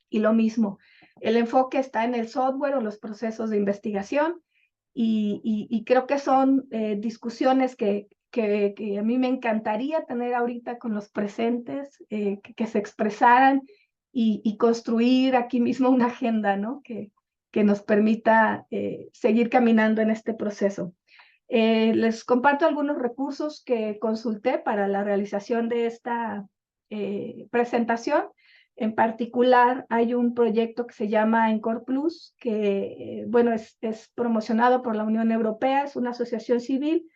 Y lo mismo, el enfoque está en el software o los procesos de investigación y creo que son discusiones que a mí me encantaría tener ahorita con los presentes, que se expresaran y construir aquí mismo una agenda, ¿no? Que nos permita seguir caminando en este proceso. Les comparto algunos recursos que consulté para la realización de esta presentación. En particular, hay un proyecto que se llama Encore Plus, que bueno, es promocionado por la Unión Europea, es una asociación civil,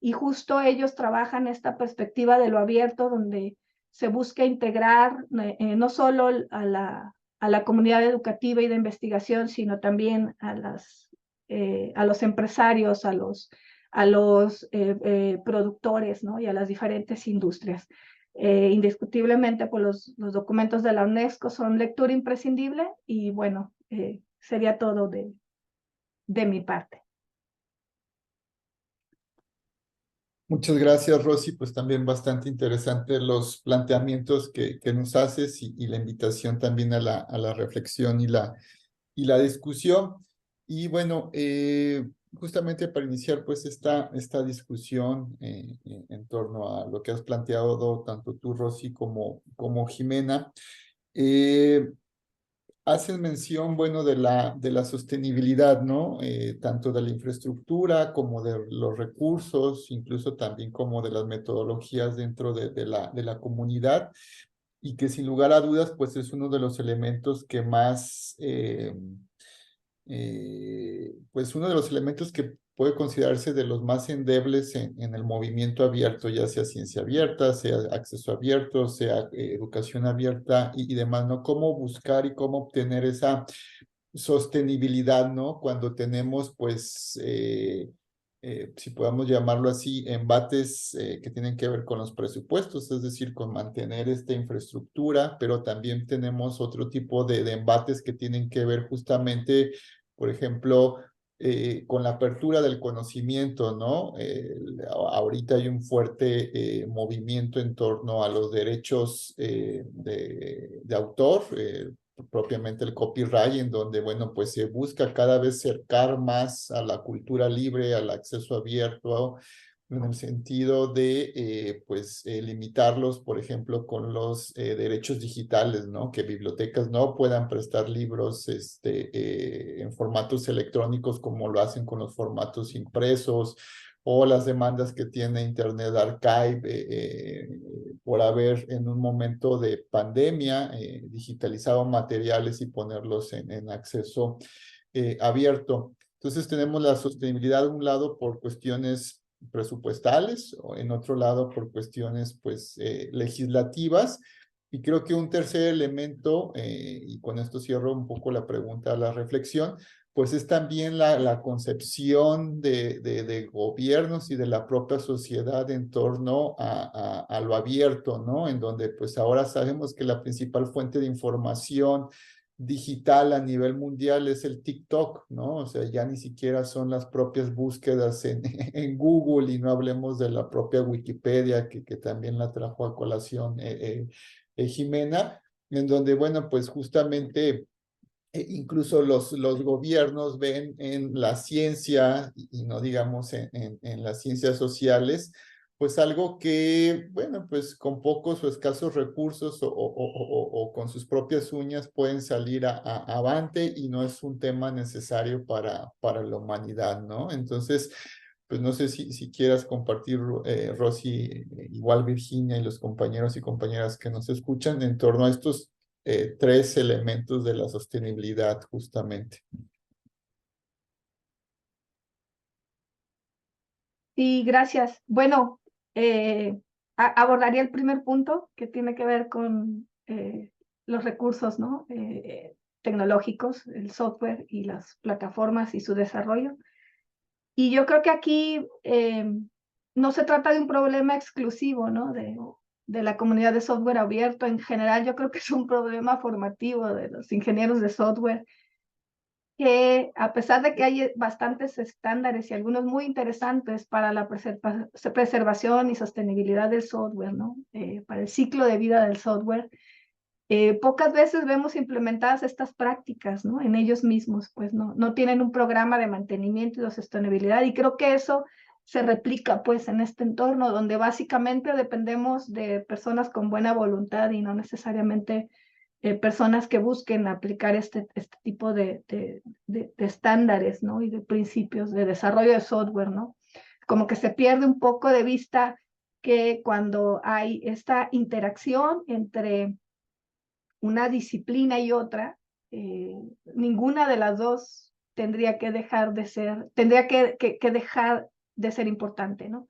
y justo ellos trabajan esta perspectiva de lo abierto, donde se busca integrar no solo a la comunidad educativa y de investigación, sino también a los empresarios, a los productores, ¿no? Y a las diferentes industrias. Indiscutiblemente, pues los documentos de la UNESCO son lectura imprescindible y bueno, sería todo de mi parte. Muchas gracias, Rosy. Pues también bastante interesante los planteamientos que nos haces y la invitación también a la reflexión y la discusión. Y bueno, justamente para iniciar pues esta discusión en torno a lo que has planteado tanto tú, Rosy, como Jimena, hacen mención, bueno, de la sostenibilidad, ¿no? Tanto de la infraestructura como de los recursos, incluso también como de las metodologías dentro de la comunidad, y que sin lugar a dudas, pues es uno de los elementos que más, pues uno de los elementos que puede considerarse de los más endebles en el movimiento abierto, ya sea ciencia abierta, sea acceso abierto, sea educación abierta y demás, ¿no? Cómo buscar y cómo obtener esa sostenibilidad, ¿no? Cuando tenemos, pues, si podemos llamarlo así, embates que tienen que ver con los presupuestos, es decir, con mantener esta infraestructura, pero también tenemos otro tipo de embates que tienen que ver justamente, por ejemplo, con la apertura del conocimiento, ¿no? Ahorita hay un fuerte movimiento en torno a los derechos de autor, propiamente el copyright, en donde, bueno, pues se busca cada vez acercar más a la cultura libre, al acceso abierto, en el sentido de, limitarlos, por ejemplo, con los derechos digitales, ¿no? Que bibliotecas no puedan prestar libros en formatos electrónicos como lo hacen con los formatos impresos, o las demandas que tiene Internet Archive por haber en un momento de pandemia digitalizado materiales y ponerlos en acceso abierto. Entonces tenemos la sostenibilidad de un lado por cuestiones presupuestales, o en otro lado por cuestiones pues legislativas, y creo que un tercer elemento, y con esto cierro un poco la pregunta, la reflexión, pues es también la concepción de gobiernos y de la propia sociedad en torno a lo abierto, ¿no? En donde pues ahora sabemos que la principal fuente de información digital a nivel mundial es el TikTok, ¿no? O sea, ya ni siquiera son las propias búsquedas en Google, y no hablemos de la propia Wikipedia, que también la trajo a colación Jimena, en donde, bueno, pues justamente incluso los gobiernos ven en la ciencia, y no digamos en las ciencias sociales, pues algo que, bueno, pues con pocos o escasos recursos o con sus propias uñas pueden salir avante, y no es un tema necesario para la humanidad, ¿no? Entonces, pues no sé si quieras compartir, Rosy, igual Virginia y los compañeros y compañeras que nos escuchan en torno a estos tres elementos de la sostenibilidad, justamente. Sí, gracias. Bueno, abordaría el primer punto que tiene que ver con los recursos, ¿no? Tecnológicos, el software y las plataformas y su desarrollo. Y yo creo que aquí no se trata de un problema exclusivo, ¿no? De la comunidad de software abierto. En general, yo creo que es un problema formativo de los ingenieros de software, que a pesar de que hay bastantes estándares y algunos muy interesantes para la preservación y sostenibilidad del software, ¿no? Para el ciclo de vida del software, pocas veces vemos implementadas estas prácticas, ¿no? En ellos mismos, pues no tienen un programa de mantenimiento y de sostenibilidad, y creo que eso se replica pues en este entorno donde básicamente dependemos de personas con buena voluntad y no necesariamente personas que busquen aplicar este tipo de estándares, ¿no? Y de principios de desarrollo de software, ¿no? Como que se pierde un poco de vista que cuando hay esta interacción entre una disciplina y otra, ninguna de las dos tendría que dejar de ser, tendría que dejar de ser importante, ¿no?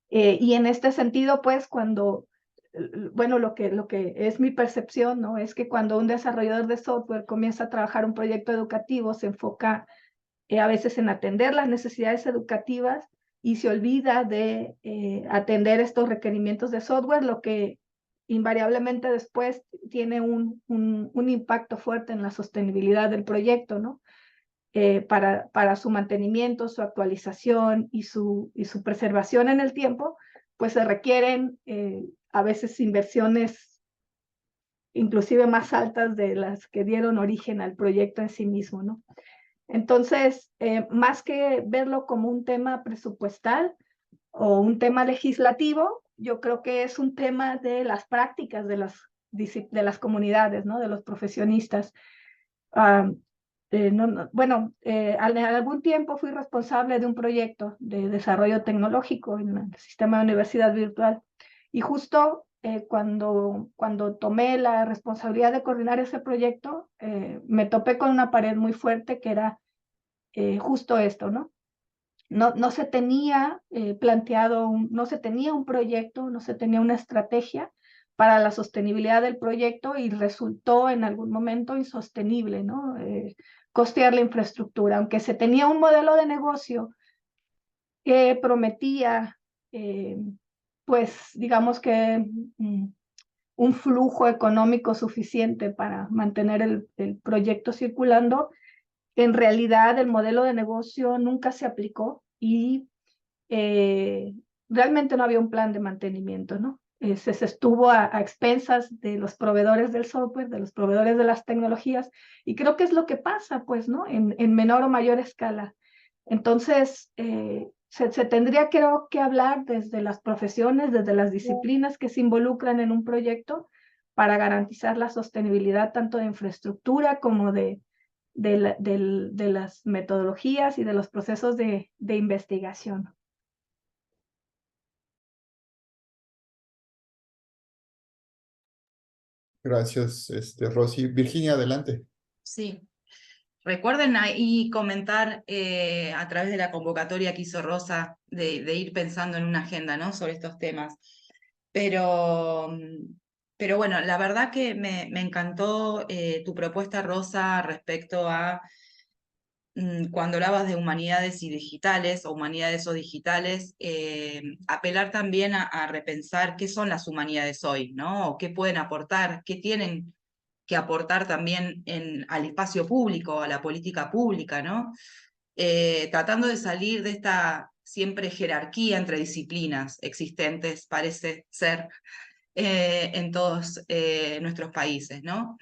Y en este sentido, pues, cuando, bueno, lo que es mi percepción, ¿no? Es que cuando un desarrollador de software comienza a trabajar un proyecto educativo, se enfoca a veces en atender las necesidades educativas y se olvida de atender estos requerimientos de software, lo que invariablemente después tiene un impacto fuerte en la sostenibilidad del proyecto, ¿no? Para su mantenimiento, su actualización y su preservación en el tiempo, pues se requieren a veces inversiones inclusive más altas de las que dieron origen al proyecto en sí mismo, ¿no? Entonces, más que verlo como un tema presupuestal o un tema legislativo, yo creo que es un tema de las prácticas de las comunidades, ¿no? De los profesionistas. Bueno, en algún tiempo fui responsable de un proyecto de desarrollo tecnológico en el sistema de universidad virtual, y justo cuando tomé la responsabilidad de coordinar ese proyecto, me topé con una pared muy fuerte que era justo esto, ¿no? No se tenía planteado, no se tenía un proyecto, no se tenía una estrategia para la sostenibilidad del proyecto, y resultó en algún momento insostenible, ¿no? Costear la infraestructura, aunque se tenía un modelo de negocio que prometía, pues digamos que un flujo económico suficiente para mantener el proyecto circulando. En realidad el modelo de negocio nunca se aplicó y realmente no había un plan de mantenimiento, ¿no? Se estuvo a expensas de los proveedores del software, de los proveedores de las tecnologías, y creo que es lo que pasa, pues, ¿no? En menor o mayor escala. Entonces, se tendría, creo, que hablar desde las profesiones, desde las disciplinas que se involucran en un proyecto para garantizar la sostenibilidad tanto de infraestructura como de las metodologías y de los procesos de investigación. Gracias, Rosy. Virginia, adelante. Sí. Recuerden ahí comentar a través de la convocatoria que hizo Rosa de ir pensando en una agenda, ¿no? Sobre estos temas. Pero bueno, la verdad que me encantó tu propuesta, Rosa, respecto a cuando hablabas de humanidades y digitales, o humanidades o digitales, apelar también a repensar qué son las humanidades hoy, ¿no? O qué pueden aportar, qué tienen que aportar también al espacio público, a la política pública, ¿no? Tratando de salir de esta siempre jerarquía entre disciplinas existentes, parece ser, en todos nuestros países, ¿no?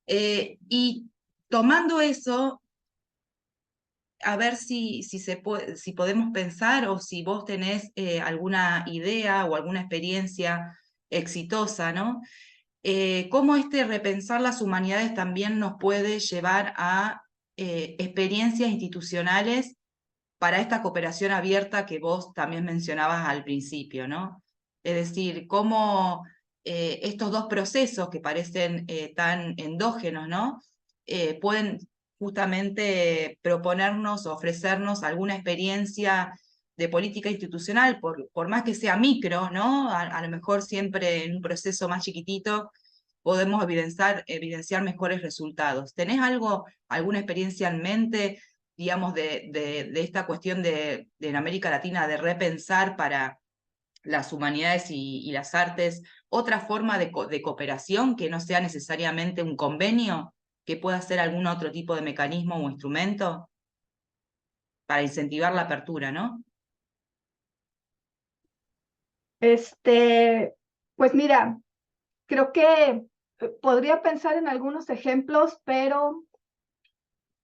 Y tomando eso, a ver si podemos pensar, o si vos tenés alguna idea o alguna experiencia exitosa, ¿no? Cómo repensar las humanidades también nos puede llevar a experiencias institucionales para esta cooperación abierta que vos también mencionabas al principio, ¿no? Es decir, cómo estos dos procesos que parecen tan endógenos, ¿no? Pueden justamente proponernos, ofrecernos alguna experiencia de política institucional, por más que sea micro, ¿no? A lo mejor siempre en un proceso más chiquitito podemos evidenciar mejores resultados. ¿Tenés alguna experiencia en mente, digamos, de esta cuestión en América Latina, de repensar para las humanidades y las artes otra forma de cooperación que no sea necesariamente un convenio, que pueda ser algún otro tipo de mecanismo o instrumento para incentivar la apertura, ¿no? Pues mira, creo que podría pensar en algunos ejemplos, pero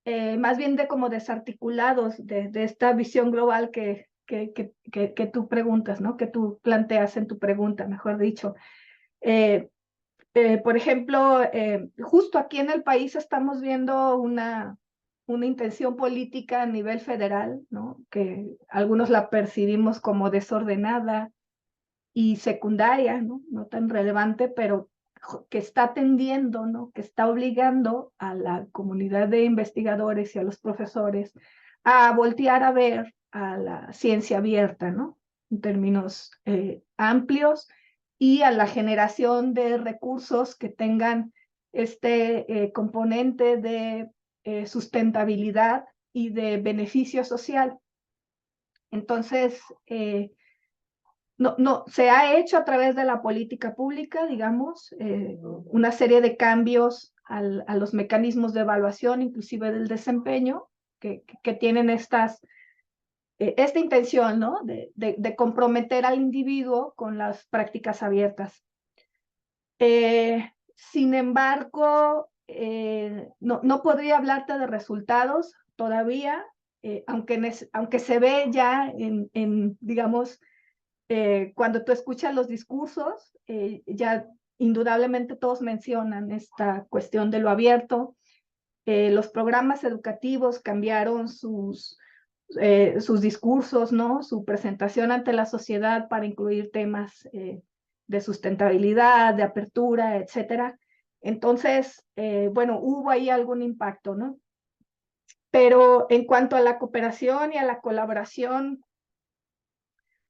más bien de como desarticulados de esta visión global que tú preguntas, ¿no? Que tú planteas en tu pregunta, mejor dicho. Por ejemplo, justo aquí en el país estamos viendo una intención política a nivel federal, ¿no? Que algunos la percibimos como desordenada y secundaria, ¿no? No tan relevante, pero que está tendiendo, ¿no? Que está obligando a la comunidad de investigadores y a los profesores a voltear a ver a la ciencia abierta, ¿no? En términos amplios, y a la generación de recursos que tengan este componente de sustentabilidad y de beneficio social. Entonces, no, se ha hecho a través de la política pública, digamos, una serie de cambios a los mecanismos de evaluación, inclusive del desempeño, que tienen esta intención, ¿no? De comprometer al individuo con las prácticas abiertas. Sin embargo, no podría hablarte de resultados todavía, aunque se ve ya digamos, cuando tú escuchas los discursos, ya indudablemente todos mencionan esta cuestión de lo abierto. Los programas educativos cambiaron sus discursos, ¿no? Su presentación ante la sociedad para incluir temas de sustentabilidad, de apertura, etcétera. Entonces, bueno, hubo ahí algún impacto, ¿no? Pero en cuanto a la cooperación y a la colaboración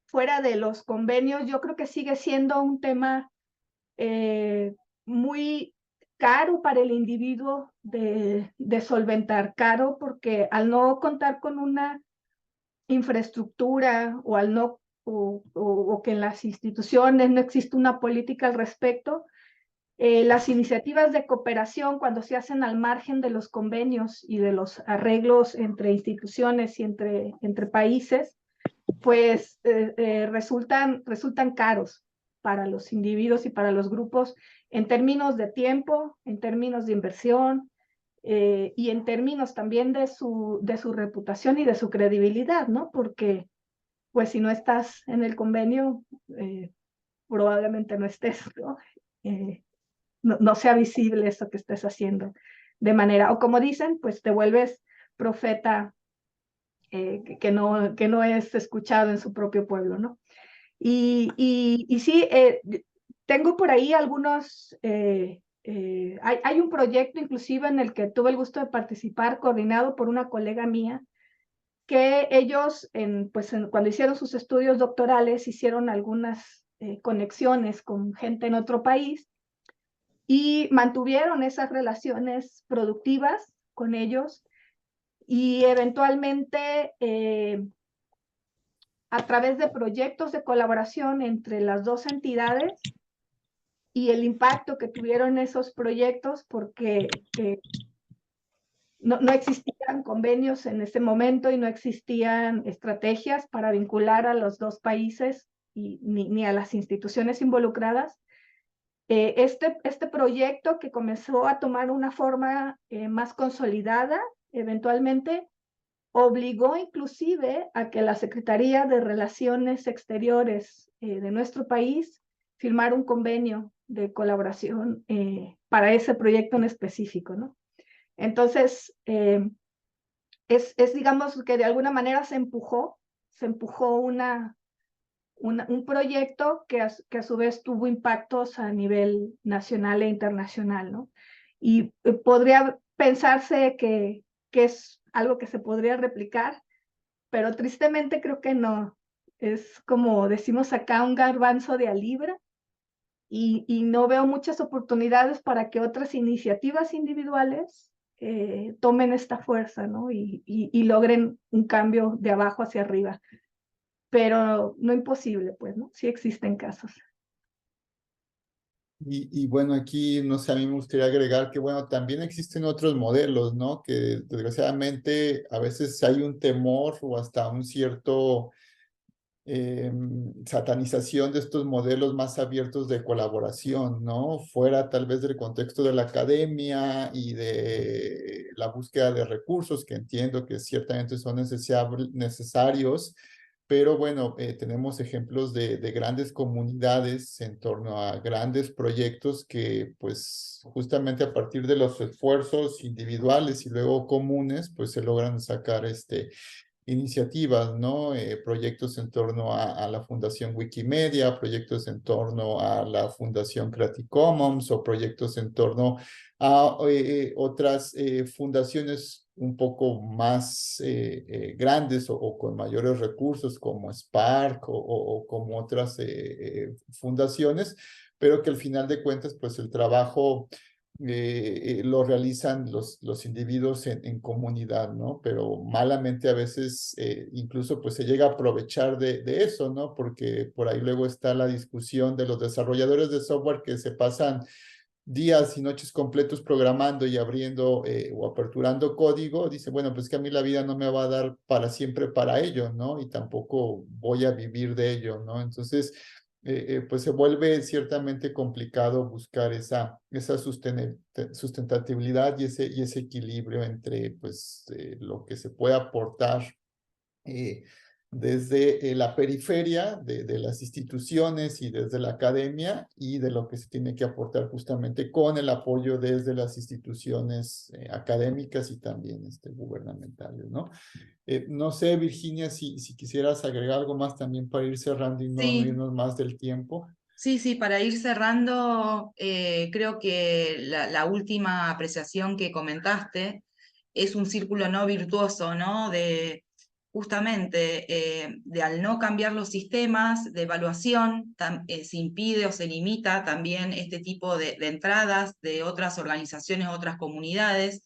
fuera de los convenios, yo creo que sigue siendo un tema muy caro para el individuo de solventar, caro porque al no contar con una infraestructura o al no o que en las instituciones no existe una política al respecto, las iniciativas de cooperación cuando se hacen al margen de los convenios y de los arreglos entre instituciones y entre países, pues resultan caros para los individuos y para los grupos en términos de tiempo, en términos de inversión y en términos también de su reputación y de su credibilidad, ¿no? Porque pues si no estás en el convenio, probablemente no estés, ¿no? No sea visible eso que estés haciendo de manera, o como dicen, pues te vuelves profeta que no es escuchado en su propio pueblo, ¿no? Y sí, tengo por ahí algunos, hay un proyecto inclusive en el que tuve el gusto de participar, coordinado por una colega mía, que ellos, cuando hicieron sus estudios doctorales, hicieron algunas conexiones con gente en otro país y mantuvieron esas relaciones productivas con ellos. y eventualmente a través de proyectos de colaboración entre las dos entidades y el impacto que tuvieron esos proyectos, porque no existían convenios en ese momento y no existían estrategias para vincular a los dos países ni a las instituciones involucradas. Este proyecto, que comenzó a tomar una forma más consolidada, eventualmente obligó inclusive a que la Secretaría de Relaciones Exteriores de nuestro país firmara un convenio de colaboración para ese proyecto en específico, ¿no? Entonces, digamos que de alguna manera se empujó un proyecto que a su vez tuvo impactos a nivel nacional e internacional, ¿no? Y podría pensarse que es algo que se podría replicar, pero tristemente creo que no. Es, como decimos acá, un garbanzo de a libra, y no veo muchas oportunidades para que otras iniciativas individuales tomen esta fuerza, ¿no? Y logren un cambio de abajo hacia arriba. Pero no imposible, pues, ¿no? Sí existen casos. Y bueno, aquí, no sé, a mí me gustaría agregar que, bueno, también existen otros modelos, ¿no? Que desgraciadamente a veces hay un temor o hasta un cierto satanización de estos modelos más abiertos de colaboración, ¿no? Fuera tal vez del contexto de la academia y de la búsqueda de recursos, que entiendo que ciertamente son necesarios, pero bueno, tenemos ejemplos de grandes comunidades en torno a grandes proyectos que pues justamente a partir de los esfuerzos individuales y luego comunes, pues se logran sacar iniciativas, ¿no? Proyectos en torno a la Fundación Wikimedia, proyectos en torno a la Fundación Creative Commons o proyectos en torno a otras fundaciones un poco más grandes o con mayores recursos como Spark o como otras fundaciones, pero que al final de cuentas pues el trabajo lo realizan los individuos en comunidad, ¿no? Pero malamente a veces incluso pues se llega a aprovechar de eso, ¿no? Porque por ahí luego está la discusión de los desarrolladores de software que se pasan días y noches completos programando y abriendo o aperturando código. Dice, bueno, pues que a mí la vida no me va a dar para siempre para ello, ¿no? Y tampoco voy a vivir de ello, ¿no? Entonces, pues se vuelve ciertamente complicado buscar esa sustentabilidad y ese equilibrio entre pues lo que se puede aportar desde la periferia de las instituciones y desde la academia y de lo que se tiene que aportar justamente con el apoyo desde las instituciones académicas y también gubernamentales, ¿no? No sé, Virginia, si quisieras agregar algo más también para ir cerrando y no Sí, irnos más del tiempo. sí, para ir cerrando, creo que la última apreciación que comentaste es un círculo no virtuoso, ¿no? De justamente de al no cambiar los sistemas de evaluación, se impide o se limita también este tipo de entradas de otras organizaciones, otras comunidades.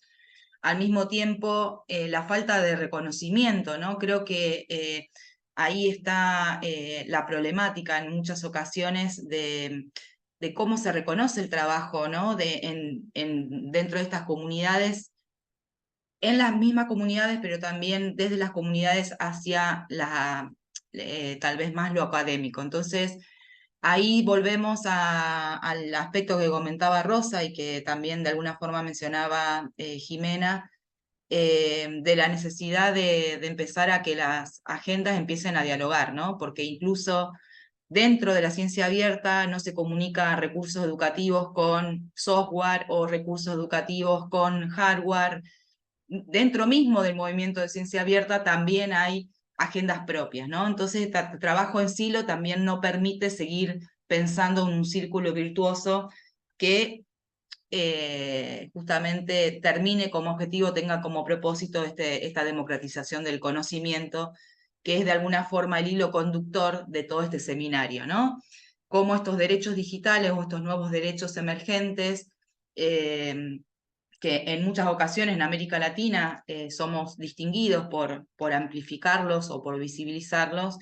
Al mismo tiempo, la falta de reconocimiento, ¿no? Creo que ahí está la problemática en muchas ocasiones de cómo se reconoce el trabajo, ¿no? Dentro de estas comunidades, en las mismas comunidades, pero también desde las comunidades hacia tal vez más lo académico. Entonces, ahí volvemos al aspecto que comentaba Rosa y que también de alguna forma mencionaba Jimena, de la necesidad de empezar a que las agendas empiecen a dialogar, ¿no? Porque incluso dentro de la ciencia abierta no se comunica recursos educativos con software o recursos educativos con hardware. Dentro mismo del movimiento de ciencia abierta también hay agendas propias, ¿no? Entonces, el trabajo en silo también no permite seguir pensando en un círculo virtuoso que justamente termine como objetivo, tenga como propósito esta democratización del conocimiento, que es de alguna forma el hilo conductor de todo este seminario, ¿no? Cómo estos derechos digitales o estos nuevos derechos emergentes que en muchas ocasiones en América Latina somos distinguidos por amplificarlos o por visibilizarlos,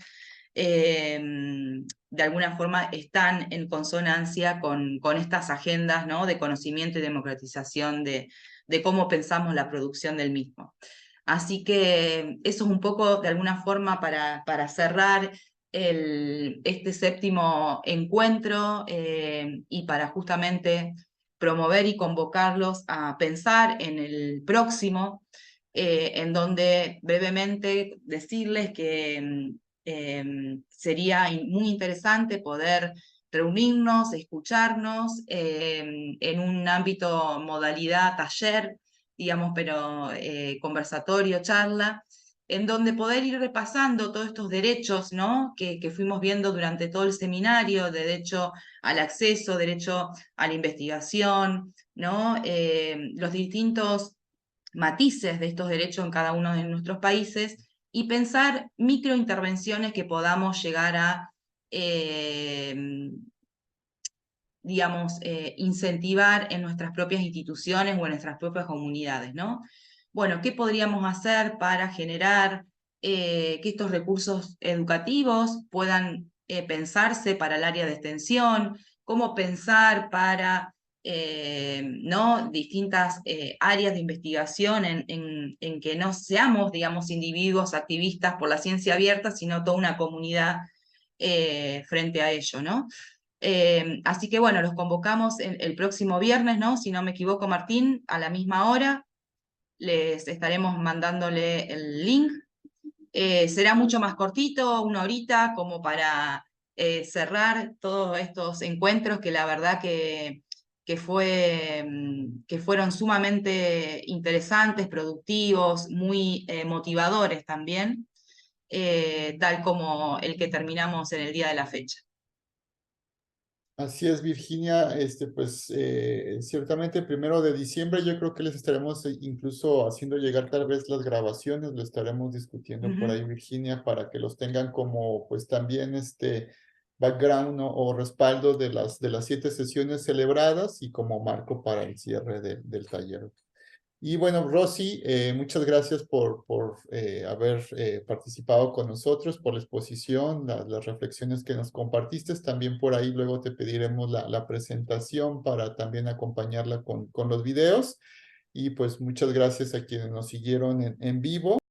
de alguna forma están en consonancia con estas agendas, ¿no?, de conocimiento y democratización de cómo pensamos la producción del mismo. Así que eso es un poco, de alguna forma, para cerrar este séptimo encuentro y para justamente promover y convocarlos a pensar en el próximo, en donde brevemente decirles que sería muy interesante poder reunirnos, escucharnos en un ámbito modalidad taller, digamos, pero conversatorio, charla, en donde poder ir repasando todos estos derechos, ¿no?, que fuimos viendo durante todo el seminario: derecho al acceso, derecho a la investigación, ¿no?, los distintos matices de estos derechos en cada uno de nuestros países, y pensar microintervenciones que podamos llegar a digamos, incentivar en nuestras propias instituciones o en nuestras propias comunidades, ¿no? Bueno, ¿qué podríamos hacer para generar que estos recursos educativos puedan pensarse para el área de extensión? ¿Cómo pensar para ¿no?, distintas áreas de investigación en que no seamos, digamos, individuos activistas por la ciencia abierta, sino toda una comunidad frente a ello, ¿no? Así que bueno, los convocamos el próximo viernes, ¿no?, si no me equivoco, Martín, a la misma hora. Les estaremos mandándole el link. Será mucho más cortito, 1 horita, como para cerrar todos estos encuentros que la verdad que fueron sumamente interesantes, productivos, muy motivadores también, tal como el que terminamos en el día de la fecha. Así es, Virginia. Pues ciertamente el 1 de diciembre yo creo que les estaremos incluso haciendo llegar tal vez las grabaciones, lo estaremos discutiendo por ahí, Virginia, para que los tengan como pues también background o respaldo de las 7 sesiones celebradas y como marco para el cierre del taller. Y bueno, Rosy, muchas gracias por haber participado con nosotros, por la exposición, las reflexiones que nos compartiste. También por ahí luego te pediremos la presentación para también acompañarla con los videos. Y pues muchas gracias a quienes nos siguieron en vivo.